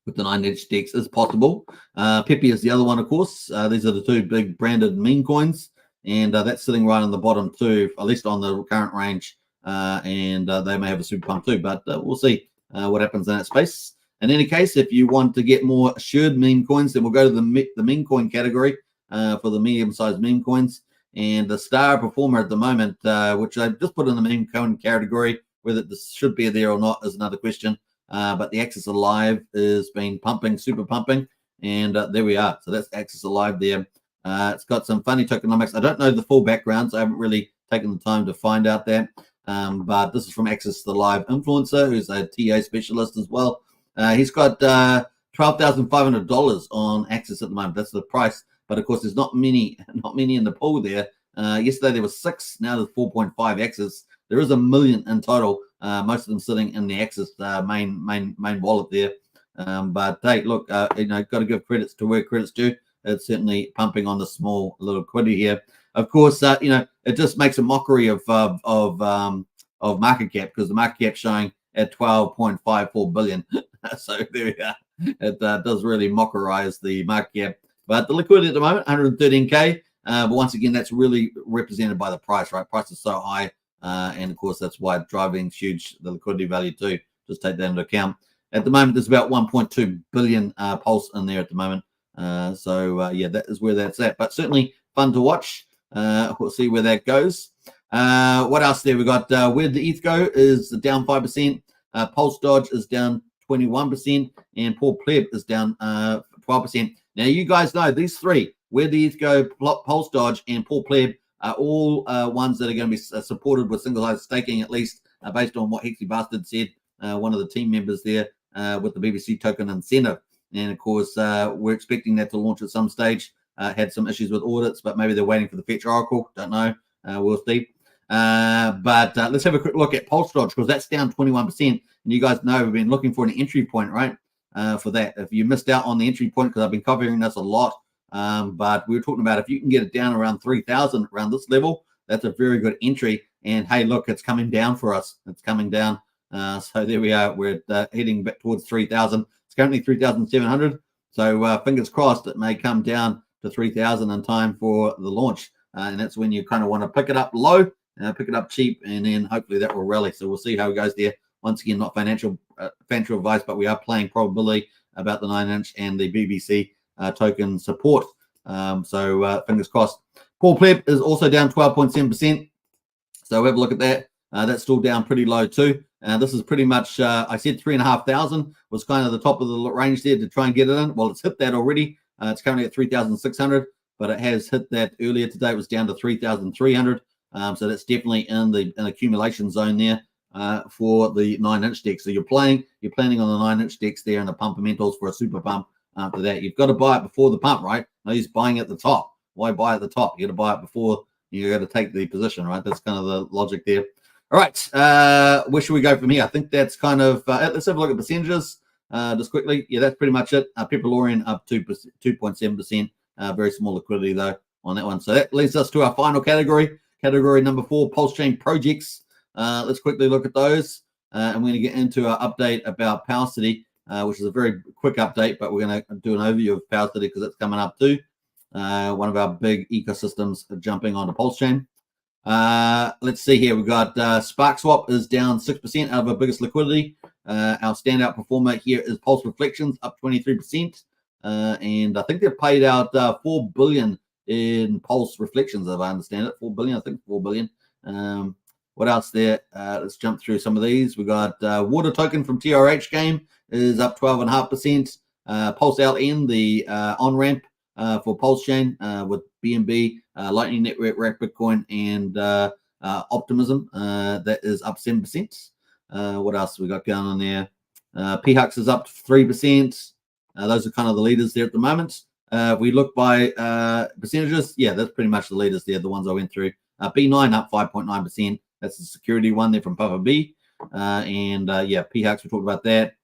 with the 9-inch DEX is possible. Pepe is the other one, of course. These are the two big branded meme coins. And that's sitting right on the bottom too, at least on the current range. And they may have a super pump too, but we'll see what happens in that space. In any case, if you want to get more assured meme coins, then we'll go to the meme coin category for the medium-sized meme coins. And the star performer at the moment, which I just put in the meme coin category, whether this should be there or not is another question. But the Axis Alive has been pumping, super pumping. And there we are. So that's Axis Alive there. It's got some funny tokenomics. I don't know the full background, so I haven't really taken the time to find out that. But this is from Axis the Live influencer, who's a TA specialist as well. He's got $12,500 on Axis at the moment. That's the price. But of course, there's not many in the pool there. Yesterday there was 6. Now there's 4.5 Axis. There is 1 million in total. Most of them sitting in the Axis main wallet there. But hey, look, got to give credits to where credits due. It's certainly pumping on the small little liquidity here. Of course, it just makes a mockery of market cap, because the market cap showing at 12.54 billion. So there we are. It does really mockerize the market cap. But the liquidity at the moment, 113K. But once again, that's really represented by the price, right? Price is so high. And of course, that's why it's driving huge the liquidity value too. Just take that into account. At the moment, there's about 1.2 billion pulse in there at the moment. Yeah, that is where that's at. But certainly fun to watch. We'll see where that goes. What else there? We got where the ETH go is down 5%. Pulse Dodge is down 21%, and Poor Pleb is down 12%. Now you guys know these three, where the ETH go, Pulse Dodge, and Poor Pleb, are all ones that are going to be supported with single-sided staking, at least based on what Hexy Bastard said, one of the team members there with the BBC token incentive. And of course, we're expecting that to launch at some stage. Had some issues with audits, but maybe they're waiting for the Fetch Oracle. Don't know. We'll see. But let's have a quick look at Pulse Dodge, because that's down 21%. And you guys know we've been looking for an entry point, right? For that. If you missed out on the entry point, because I've been covering this a lot, but we were talking about if you can get it down around 3,000, around this level, that's a very good entry. And hey, look, it's coming down for us. It's coming down. So there we are. We're heading back towards 3,000. It's currently 3,700. So fingers crossed it may come down to 3,000 in time for the launch. And that's when you kind of want to pick it up low, pick it up cheap, and then hopefully that will rally. So we'll see how it goes there. Once again, not financial advice, but we are playing probability about the 9-inch and the BBC token support. So fingers crossed. Poor Pleb is also down 12.7%. So have a look at that. That's still down pretty low too. This is pretty much, I said 3,500 was kind of the top of the range there to try and get it in. Well, it's hit that already. It's currently at 3,600, but it has hit that earlier today. It was down to 3,300. So that's definitely in an accumulation zone there for the 9-inch deck. So you're planning on the 9-inch decks there and the pumpamentals for a super pump after that. You've got to buy it before the pump, right? No use buying at the top. Why buy at the top? You got to buy it before you got to take the position, right? That's kind of the logic there. All right, where should we go from here? I think that's kind of, let's have a look at percentages just quickly. Yeah, that's pretty much it. Pepperlorian up 2.7%. Very small liquidity, though, on that one. So that leads us to our final category. Category number 4, Pulsechain projects. Let's quickly look at those. And we're going to get into our update about PowerCity, which is a very quick update, but we're going to do an overview of PowerCity because it's coming up too. One of our big ecosystems jumping onto Pulsechain. Let's see here. We've got SparkSwap is down 6% out of our biggest liquidity. Our standout performer here is Pulse Reflections, up 23%. And I think they've paid out 4 billion in Pulse Reflections, if I understand it. 4 billion, I think 4 billion. What else there? Let's jump through some of these. We got Water Token from TRH Game is up 12.5%. Pulse LN, the on-ramp for Pulsechain with BNB, Lightning Network, Rack Bitcoin, and Optimism. That is up 7%. What else we got going on there? PHUX is up 3%. Those are kind of the leaders there at the moment. If we look by percentages, yeah, that's pretty much the leaders there, the ones I went through. B9 up 5.9%. That's the security one there from Puffer B. Yeah, PHUX, we talked about that.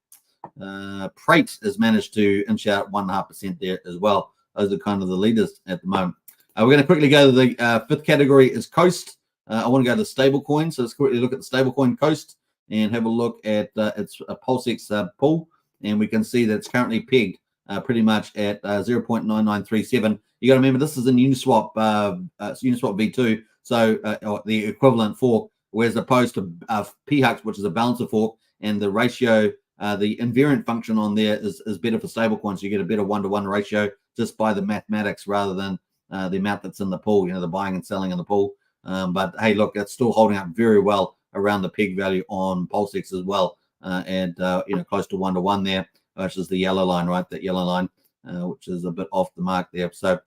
Prate has managed to inch out 1.5% there as well. Those are kind of the leaders at the moment. We're going to quickly go to the fifth category is Coast. I want to go to stablecoin. So let's quickly look at the stablecoin Coast and have a look at its PulseX pool. And we can see that it's currently pegged pretty much at 0.9937. You got to remember, this is in Uniswap, Uniswap V2, so or the equivalent fork, whereas opposed to PHUX, which is a balancer fork, and the ratio, the invariant function on there is better for stablecoins. So you get a better one-to-one ratio just by the mathematics rather than the amount that's in the pool, the buying and selling in the pool. But hey, look, it's still holding up very well around the peg value on PulseX as well, and close to 1-to-1 there, which is the yellow line, right? That yellow line. which is a bit off the mark there. So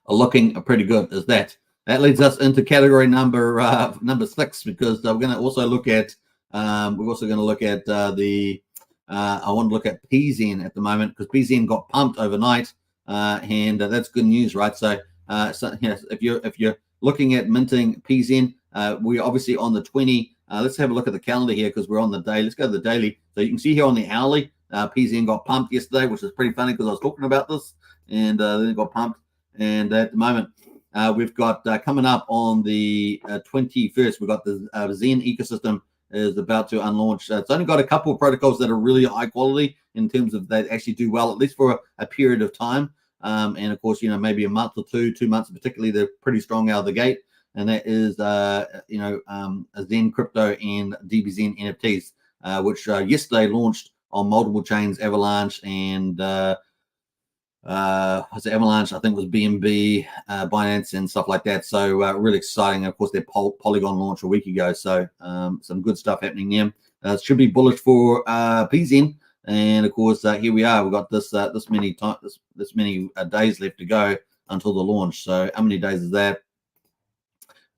looking pretty good as that. That leads us into category number 6, because we're going to also look at I want to look at PZN at the moment, because PZN got pumped overnight, and that's good news, right? So, if you're looking at minting PZN, we're obviously on the 20. Let's have a look at the calendar here, because we're on the day. Let's go to the daily. So you can see here on the hourly, PZN got pumped yesterday, which is pretty funny because I was talking about this, and then it got pumped. And at the moment, we've got coming up on the 21st, we've got the Zen ecosystem is about to unlaunch. It's only got a couple of protocols that are really high quality in terms of they actually do well, at least for a period of time. And of course, maybe a month or 2 months, particularly, they're pretty strong out of the gate. And that is, Zen Crypto and DBZen NFTs, which yesterday launched on multiple chains, Avalanche and Avalanche, I think it was BNB, Binance, and stuff like that. So really exciting. Of course, their Polygon launch a week ago. So some good stuff happening there. It should be bullish for PZN. And of course, here we are. We've got this many days left to go until the launch. So how many days is that?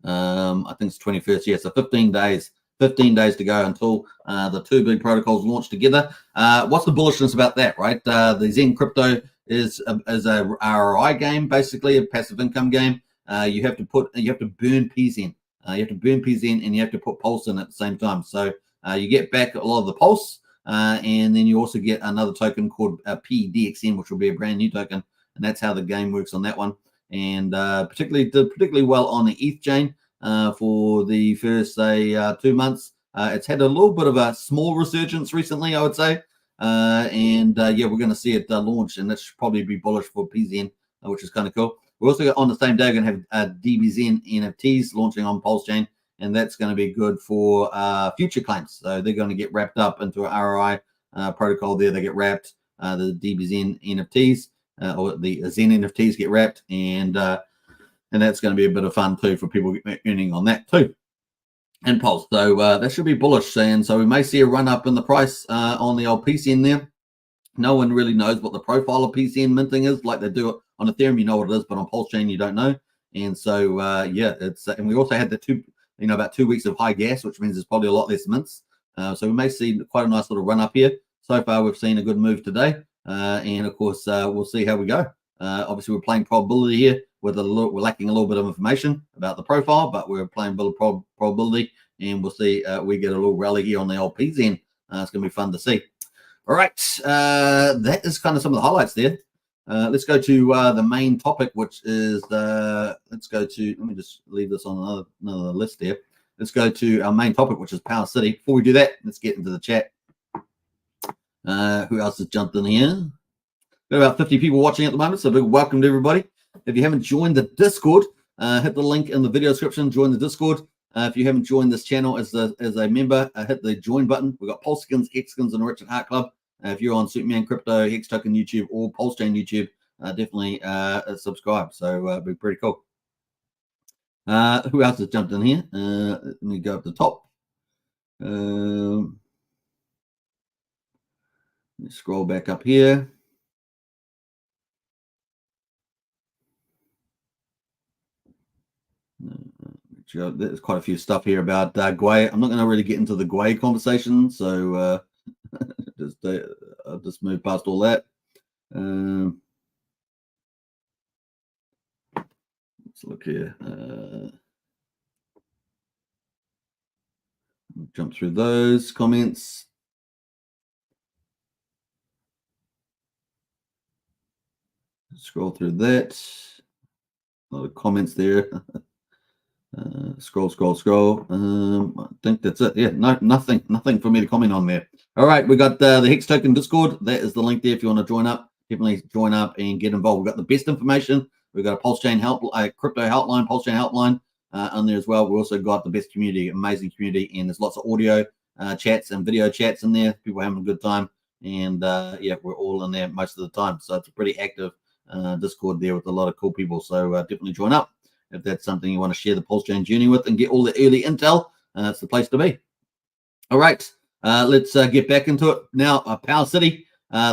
I think it's 21st. Yeah, so 15 days. 15 days to go until the two big protocols launch together. What's the bullishness about that, right? The Zen Crypto is a ROI game, basically a passive income game. You have to burn PZN. You have to burn PZN, and you have to put Pulse in at the same time. So you get back a lot of the Pulse, and then you also get another token called PDXN, which will be a brand new token, and that's how the game works on that one. And did particularly well on the ETH chain for the first 2 months. It's had a little bit of a small resurgence recently, I would say. We're going to see it launch, and that should probably be bullish for PZN, which is kind of cool. We're also on the same day going to have DBZen NFTs launching on Pulsechain, and that's going to be good for future claims. So they're going to get wrapped up into an ROI protocol there. They get wrapped, the DBZen NFTs or the Zen NFTs get wrapped, and that's going to be a bit of fun too for people earning on that too. And Pulse. So that should be bullish. And so we may see a run up in the price on the old PCN there. No one really knows what the profile of PCN minting is, like they do it on Ethereum. You know what it is, but on Pulsechain you don't know. And so it's and we also had the about 2 weeks of high gas, which means there's probably a lot less mints. So we may see quite a nice little run up here. So far we've seen a good move today, and of course we'll see how we go. Obviously we're playing probability here. We're lacking a little bit of information about the profile, but we're playing probability, and we'll see. We get a little rally here on the old PZN. It's going to be fun to see. All right, that is kind of some of the highlights there. Let's go to the main topic, which is let me just leave this on another list here. Let's go to our main topic, which is PowerCity. Before we do that, let's get into the chat. Who else has jumped in here? Got about 50 people watching at the moment, so big welcome to everybody. If you haven't joined the Discord, hit the link in the video description. Join the Discord. If you haven't joined this channel as a member, hit the join button. We've got Pulse Hex Skins, and Richard Hart Club. If you're on Superman Crypto, Hex Token YouTube, or Pulsechain YouTube, definitely subscribe. So it'd be pretty cool. Who else has jumped in here? Let me go up the top. Scroll back up here. There's quite a few stuff here about Gwei. I'm not going to really get into the Gwei conversation, so I'll just move past all that. Let's look here. Jump through those comments. Scroll through that. A lot of comments there. Scroll. I think that's it. Yeah, nothing for me to comment on there. All right, we got the Hex Token Discord. That is the link there if you want to join up. Definitely join up and get involved. We've got the best information. We've got a Pulsechain crypto helpline, Pulsechain helpline on there as well. We also got the best community, amazing community, and there's lots of audio chats and video chats in there. People having a good time, and we're all in there most of the time. So it's a pretty active Discord there with a lot of cool people. So definitely join up. If that's something you want to share the Pulsechain journey with and get all the early intel, it's the place to be. All right, let's get back into it now. PowerCity,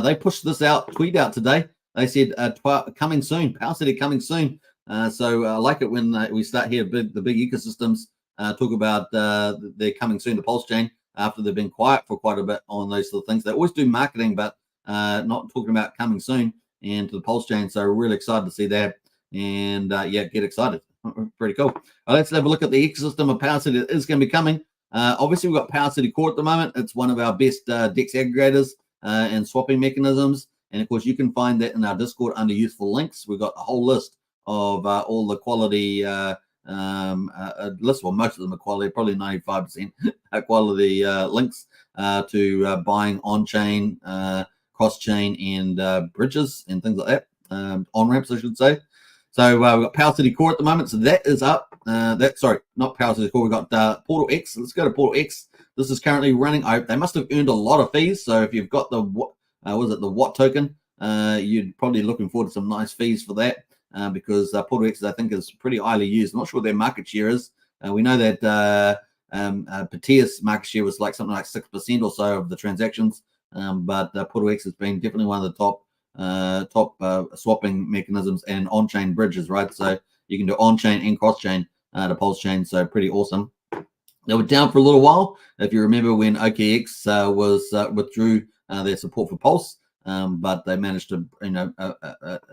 they pushed this tweet out today. they said coming soon, PowerCity coming soon. So I like it when we start here, the big ecosystems talk about they're coming soon to Pulsechain after they've been quiet for quite a bit on those sort of things. They always do marketing, but not talking about coming soon and to the Pulsechain. So really excited to see that. And yeah, get excited. Pretty cool. Let's have a look at the ecosystem of PowerCity that is going to be coming. Obviously, we've got PowerCity Core at the moment. It's one of our best DEX aggregators and swapping mechanisms. And of course, you can find that in our Discord under useful links. We've got a whole list of all the quality list. Well, most of them are quality, probably 95% quality links to buying on-chain, cross-chain, and bridges and things like that. On-ramps, I should say. So we've got PowerCity Core at the moment, so that is up. Sorry, not PowerCity Core. We've got Portal X. Let's go to Portal X. This is currently running. They must have earned a lot of fees. So if you've got the the Watt token, you're probably looking forward to some nice fees for that because Portal X, I think, is pretty highly used. I'm not sure what their market share is. We know that Petia's market share was like something like 6% or so of the transactions, but Portal X has been definitely one of the top swapping mechanisms and on-chain bridges, right? So you can do on-chain and cross-chain to Pulsechain, so pretty awesome. They were down for a little while. If you remember when OKX withdrew their support for Pulse, but they managed to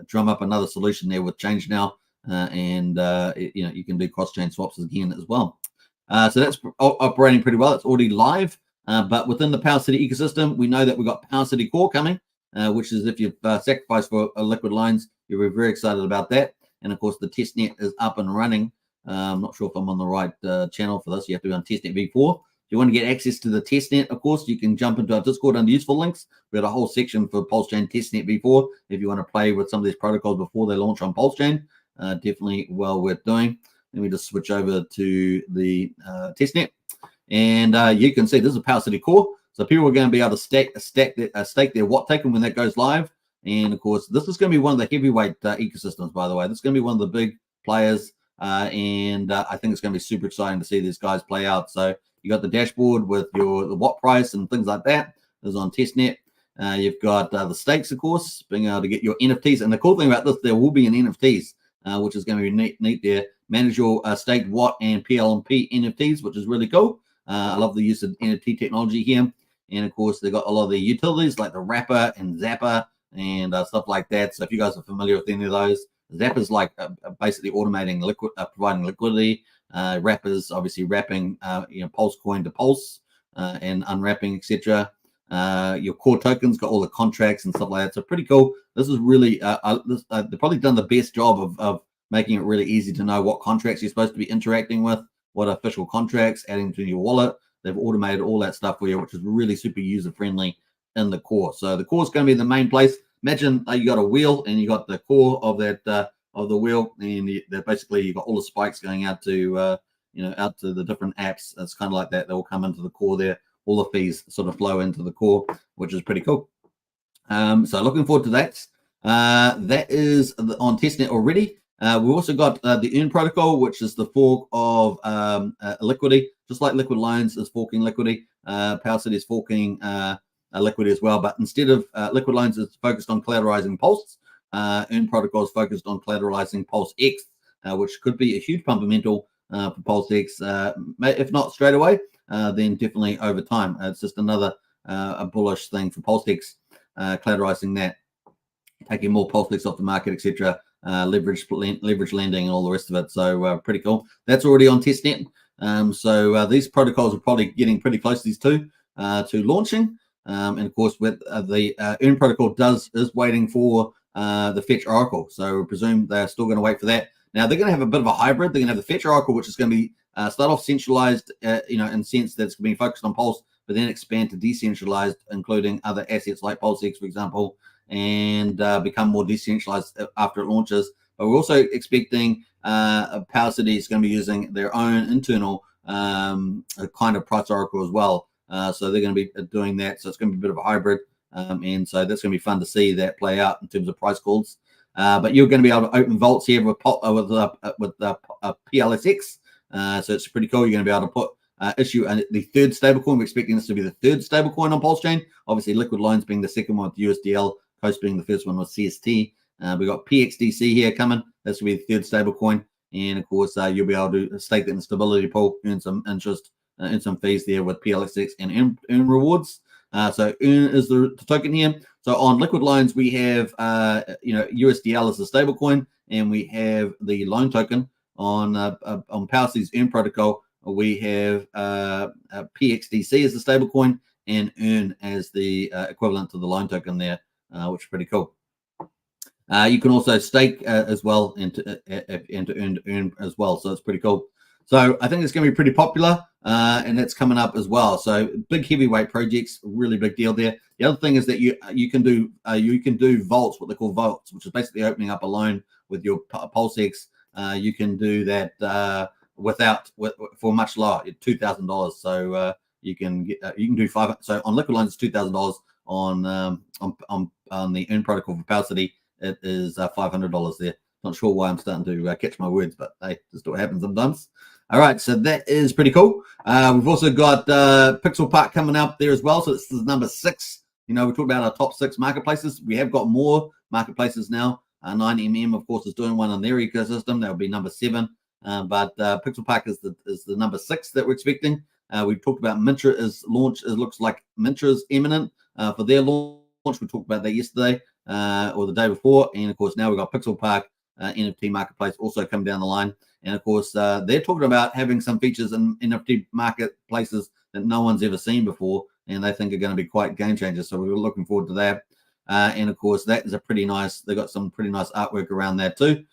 drum up another solution there with Change Now, and you can do cross-chain swaps again as well. So that's operating pretty well. It's already live, but within the PowerCity ecosystem, we know that we've got PowerCity Core coming. Which is if you've sacrificed for liquid lines, you're very excited about that. And of course, the testnet is up and running. I'm not sure if I'm on the right channel for this. You have to be on testnet v4. If you want to get access to the testnet, of course, you can jump into our Discord under useful links. We've got a whole section for Pulsechain testnet v4. If you want to play with some of these protocols before they launch on Pulsechain, definitely well worth doing. Let me just switch over to the testnet. And you can see this is a PowerCity Core. So people are going to be able to stake their Watt token when that goes live. And of course, this is going to be one of the heavyweight ecosystems, by the way. This is going to be one of the big players. And I think it's going to be super exciting to see these guys play out. So you got the dashboard with the Watt price and things like that. This is on testnet. You've got the stakes, of course, being able to get your NFTs. And the cool thing about this, there will be an NFTs, which is going to be neat there. Manage your staked Watt and PLMP NFTs, which is really cool. I love the use of NFT technology here. And of course, they've got a lot of the utilities like the Wrapper and Zapper and stuff like that. So if you guys are familiar with any of those, Zapper's like basically automating providing liquidity. Wrappers obviously wrapping Pulse coin to Pulse and unwrapping, etc. Your core tokens got all the contracts and stuff like that. So pretty cool. This is really they've probably done the best job of making it really easy to know what contracts you're supposed to be interacting with, what official contracts, adding to your wallet. They've automated all that stuff for you, which is really super user-friendly in the core. So the core is going to be the main place. Imagine you got a wheel and you got the core of that of the wheel, and basically you got all the spikes going out to out to the different apps. It's kind of like that. They will come into the core there. All the fees sort of flow into the core, which is pretty cool. So looking forward to that. That is on testnet already. We also got the Earn protocol, which is the fork of Liquidity. Just like Liquid Loans is forking Liquidity, PowerCity is forking Liquidity as well. But instead of Liquid Loans, it's focused on collateralizing Pulse. Earn protocol is focused on collateralizing Pulse X, which could be a huge fundamental for Pulse X. If not straight away, then definitely over time. It's just another a bullish thing for Pulse X, collateralizing that, taking more Pulse X off the market, etc. Leverage lending and all the rest of it. So pretty cool. That's already on testnet. So these protocols are probably getting pretty close, these two, to launching. And of course, with the Earn protocol is waiting for the Fetch Oracle. So we presume they're still going to wait for that. Now they're going to have a bit of a hybrid. They're going to have the Fetch Oracle, which is going to be start off centralized, in the sense that it's going to be focused on Pulse, but then expand to decentralized, including other assets like PulseX, for example, and become more decentralized after it launches. But we're also expecting PowerCity is going to be using their own internal kind of price oracle as well. So they're going to be doing that. So it's going to be a bit of a hybrid. And so that's going to be fun to see that play out in terms of price calls. But you're going to be able to open vaults here with PLSX. So it's pretty cool. You're going to be able to put issue the third stablecoin. We're expecting this to be the third stablecoin on Pulsechain. Obviously, Liquid Loans being the second one with USDL Coast being the first one was CST. We got PXDC here coming. That's going to be the third stable coin. And of course, you'll be able to stake that in the stability pool, earn some interest, earn some fees there with PLXX and earn rewards. So earn is the token here. So on liquid loans, we have USDL as the stable coin, and we have the loan token. On PowerCity's earn protocol, we have PXDC as the stable coin and earn as the equivalent to the loan token there, which is pretty cool. You can also stake as well and to earn as well. So it's pretty cool. So I think it's going to be pretty popular, and that's coming up as well. So big heavyweight projects, really big deal there. The other thing is that you can do vaults, what they call vaults, which is basically opening up a loan with your Pulsechain. You can do that for much lower, $2,000. So you can do $500. So on liquid loans, it's $2,000. On the earn protocol for PowerCity, it is $500 there. Not sure why I'm starting to catch my words, but hey, just what happens sometimes. All right, so that is pretty cool. We've also got Pixel Park coming up there as well. So this is number 6. We talked about our top 6 marketplaces. We have got more marketplaces now. 9mm, of course, is doing one on their ecosystem. That would be number 7. But Pixel Park is the number 6 that we're expecting. We talked about Mintra's launch. It looks like Mintra's imminent for their launch. We talked about that yesterday or the day before. And of course, now we've got Pixel Park NFT marketplace also come down the line. And of course, they're talking about having some features in NFT marketplaces that no one's ever seen before, and they think are going to be quite game changers. So we're looking forward to that. And of course, that is a pretty nice. They got some pretty nice artwork around that too.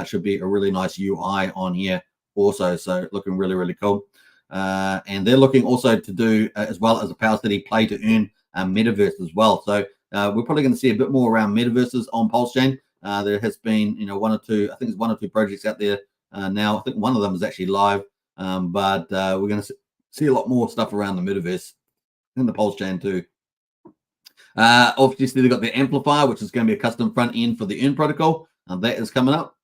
Should be a really nice UI on here also. So looking really, really cool. And they're looking also to do as well as a PowerCity play to earn metaverse as well. So we're probably going to see a bit more around metaverses on Pulsechain. There has been, one or two. I think there's 1 or 2 projects out there now. I think one of them is actually live, but we're going to see a lot more stuff around the metaverse in the Pulsechain too. Obviously, they've got the amplifier, which is going to be a custom front end for the earn protocol. That is coming up.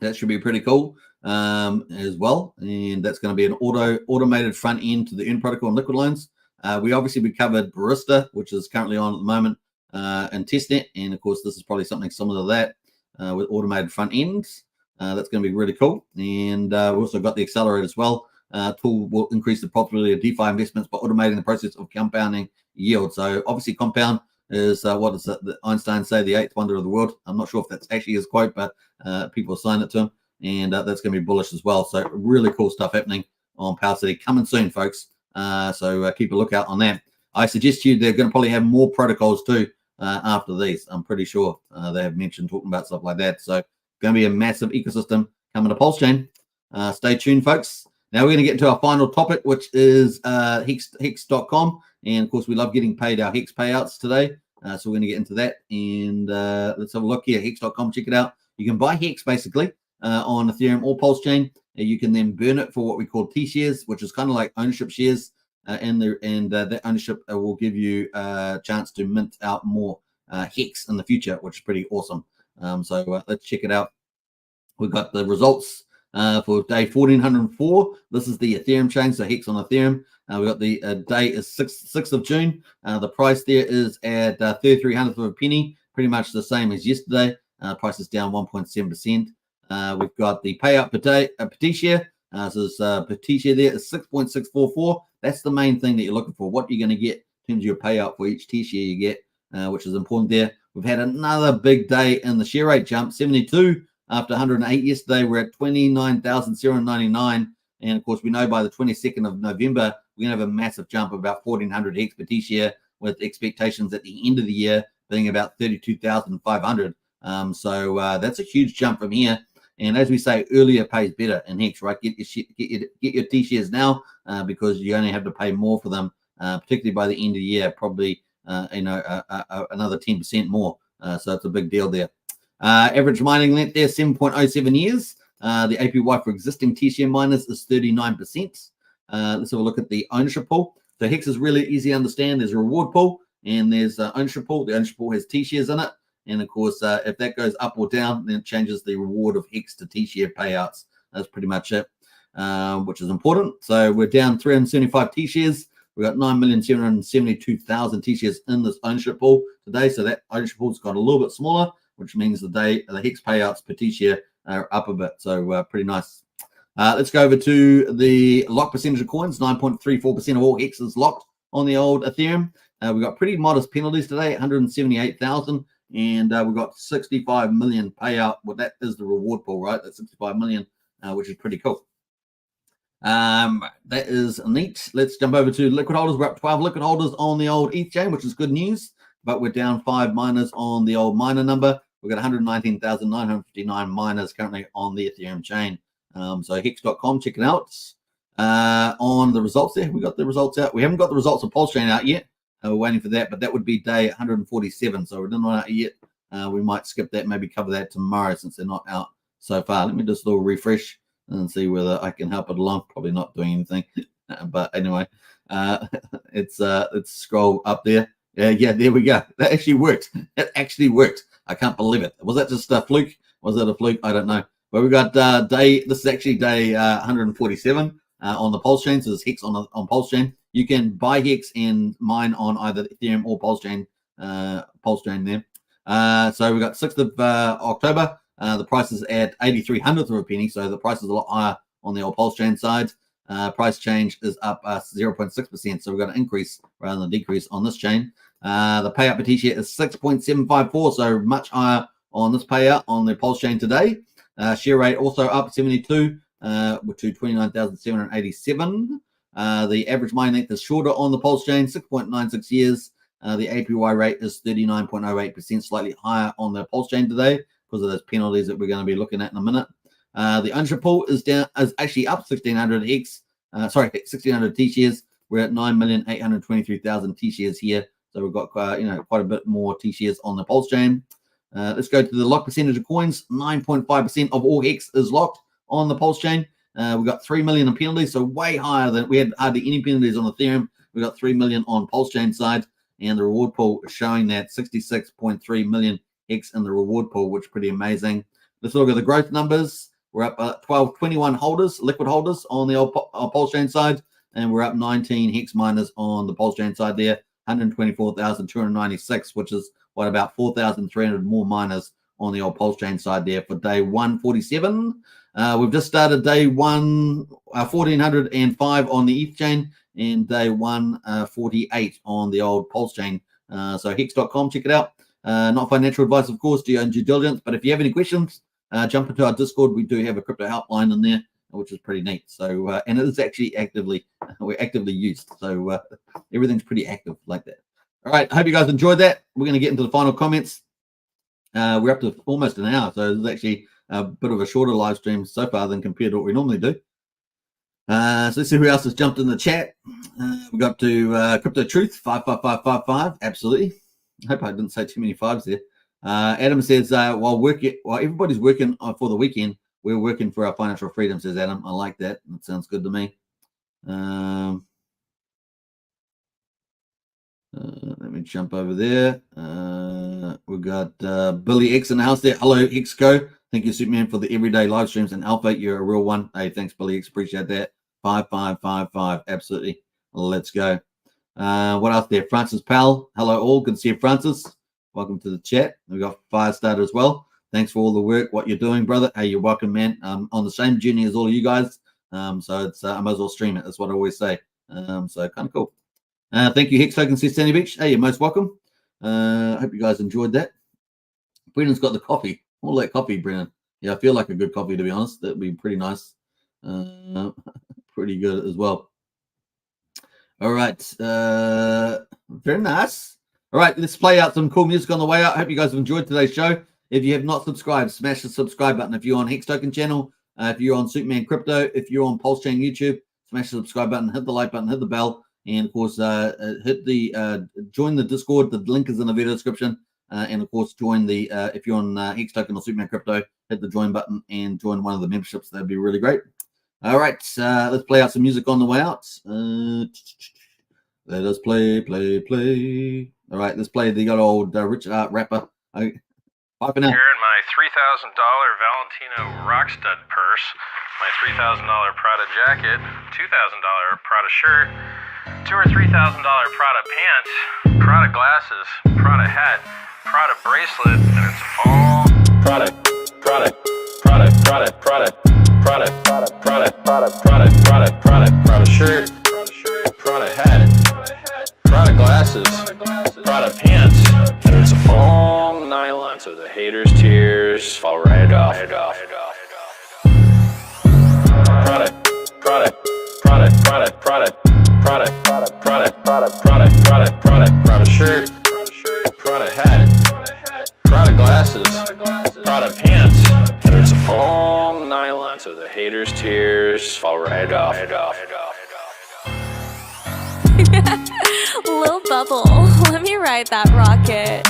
That should be pretty cool as well. And that's going to be an automated front end to the earn protocol and liquid loans. We covered Barista, which is currently on at the moment, and testnet. And of course, this is probably something similar to that with automated front ends. That's going to be really cool. And we also got the accelerator as well. Tool will increase the probability of DeFi investments by automating the process of compounding yield. So obviously compound is what does the Einstein say, the 8th wonder of the world. I'm not sure if that's actually his quote, but people assign it to him, and that's going to be bullish as well. So really cool stuff happening on PowerCity coming soon, folks. So keep a lookout on that. I suggest to you they're going to probably have more protocols too after these. I'm pretty sure they have mentioned talking about stuff like that. So going to be a massive ecosystem coming to Pulsechain. Stay tuned, folks. Now we're going to get into our final topic, which is Hex.com. And of course, we love getting paid our Hex payouts today. So we're going to get into that. And let's have a look here. Hex.com, check it out. You can buy Hex basically on Ethereum or Pulsechain. You can then burn it for what we call T shares, which is kind of like ownership shares. And that ownership will give you a chance to mint out more Hex in the future, which is pretty awesome. So let's check it out. We've got the results for day 1404. This is the Ethereum chain, so Hex on Ethereum. We've got the day is 6th of June. The price there is at 3300th of a penny, pretty much the same as yesterday. Price is down 1.7%. We've got the payout per day, per T-share. So this per T-share there is 6.644. That's the main thing that you're looking for. What you're going to get in terms of your payout for each T-share you get, which is important there. We've had another big day in the share rate jump, 72 after 108 yesterday. We're at 29,099. And of course, we know by the 22nd of November, we're going to have a massive jump of about 1,400 Hex per T-share, with expectations at the end of the year being about 32,500. So that's a huge jump from here. And as we say, earlier pays better in Hex, right? Get your T-shares now because you only have to pay more for them, particularly by the end of the year, probably another 10% more. So it's a big deal there. Average mining length there, 7.07 years. The APY for existing T-share miners is 39%. Let's have a look at the ownership pool. So Hex is really easy to understand. There's a reward pool and there's ownership pool. The ownership pool has T-shares in it. And of course, if that goes up or down, then it changes the reward of Hex to T-share payouts. That's pretty much it, which is important. So we're down 375 T-shares. We got 9,772,000 T-shares in this ownership pool today. So that ownership pool's got a little bit smaller, which means the Hex payouts per T-share are up a bit. So pretty nice. Let's go over to the lock percentage of coins. 9.34% of all Hex is locked on the old Ethereum. We've got pretty modest penalties today, 178,000. And we've got 65 million payout. Well, that is the reward pool, right? That's 65 million, which is pretty cool. That is neat. Let's jump over to liquid holders. We're up 12 liquid holders on the old ETH chain, which is good news, but we're down 5 miners on the old miner number. We've got 119,959 miners currently on the Ethereum chain. So hex.com, check it out. On the results there, we got the results out. We haven't got the results of Pulsechain out yet. We're waiting for that, but that would be day 147. So we're not out yet. We might skip that, maybe cover that tomorrow since they're not out so far. Let me just a little refresh and see whether I can help it along. Probably not doing anything, but anyway, it's scroll up there. Yeah, there we go. That actually worked. It actually worked. I can't believe it. Was that just a fluke? Was that a fluke? I don't know. But we got this is actually day 147 on the Pulsechain. So there's Hex on Pulsechain. You can buy Hex and mine on either Ethereum or Pulsechain there. So we got 6th of October. The price is at 83/100th of a penny, so the price is a lot higher on the old Pulsechain side. Price change is up 0.6%, so we've got an increase rather than a decrease on this chain. The payout per T-share is 6.754, so much higher on this payout on the Pulsechain today. Share rate also up 72 to 29,787. The average mining length is shorter on the Pulsechain, 6.96 years. The APY rate is 39.08%, slightly higher on the Pulsechain today because of those penalties that we're going to be looking at in a minute. The ownership pool is actually up 1,600 Hex, 1,600 T-shares. We're at 9,823,000 T-shares here, so we've got quite a bit more T-shares on the Pulsechain. Let's go to the lock percentage of coins. 9.5% of all Hex is locked on the Pulsechain. We've got 3 million in penalties, so way higher than we had hardly any penalties on Ethereum. We got 3 million on Pulsechain side, and the reward pool is showing that 66.3 million Hex in the reward pool, which is pretty amazing. Let's look at the growth numbers. We're up 21 holders, liquid holders on the old Pulsechain side, and we're up 19 Hex miners on the Pulsechain side there, 124,296, which is about 4,300 more miners on the old Pulsechain side there for day 147. We've just started day 1,405 on the ETH chain and day 148 on the old Pulsechain. So hex.com, check it out. Not financial advice, of course, do your own due diligence, but if you have any questions, jump into our Discord. We do have a crypto helpline in there, which is pretty neat. So, and it is actually we're actively used. So everything's pretty active like that. All right, I hope you guys enjoyed that. We're going to get into the final comments. We're up to almost an hour, so it's actually a bit of a shorter live stream so far than compared to what we normally do. So let's see who else has jumped in the chat. We got to Crypto Truth 55555. Absolutely. I hope I didn't say too many fives there. Adam says, while everybody's working for the weekend, we're working for our financial freedom, says Adam. I like that. That sounds good to me. Let me jump over there. We've got Billy X in the house there. Hello, Xco. Thank you, Superman, for the everyday live streams and Alpha. You're a real one. Hey, thanks, Billy X. Appreciate that. 5555. Absolutely. Let's go. What else there? Francis Powell. Hello, all. Good to see you, Francis. Welcome to the chat. We've got Firestarter as well. Thanks for all the work, what you're doing, brother. Hey, you're welcome, man. I'm on the same journey as all of you guys. So it's I might as well stream it. That's what I always say. So kind of cool. Thank you, Hex Token Socials, Sandy Beach. Hey, you're most welcome. Hope you guys enjoyed that. Brendan's got the coffee. All that coffee, Brendan. Yeah, I feel like a good coffee, to be honest. That'd be pretty nice. Pretty good as well. All right. Very nice. All right, let's play out some cool music on the way out. Hope you guys have enjoyed today's show. If you have not subscribed, smash the subscribe button. If you're on Hex Token channel, if you're on Superman Crypto, if you're on Pulsechain YouTube, smash the subscribe button, hit the like button, hit the bell, and of course, hit the join the Discord. The link is in the video description. And of course, join the if you're on Hex Token or Superman Crypto, hit the join button and join one of the memberships. That'd be really great. All right, let's play out some music on the way out. Let us play. All right, let's play the good old Richard Art rapper. Bye for now. Here in my $3,000 Valentino Rockstud purse, my $3,000 Prada jacket, $2,000 Prada shirt, $2,000 or $3,000 Prada pants, Prada glasses, Prada hat, Prada bracelet, and it's all Prada, Prada, Prada, Prada, Prada, Prada, Prada, Prada, Prada, Prada, Prada, Prada, Prada shirt, Prada hat, Prada glasses, Prada pants, and it's all nylon, so the haters' tears fall right off. Prada, Prada, Prada, Prada, Prada, Prada, Prada, Prada, Prada, Prada, Prada, Prada, Prada shirt, Prada hat, Prada glasses, Prada pants, and it's all nylon, so the haters' tears fall right off. Lil Bubble, let me ride that rocket.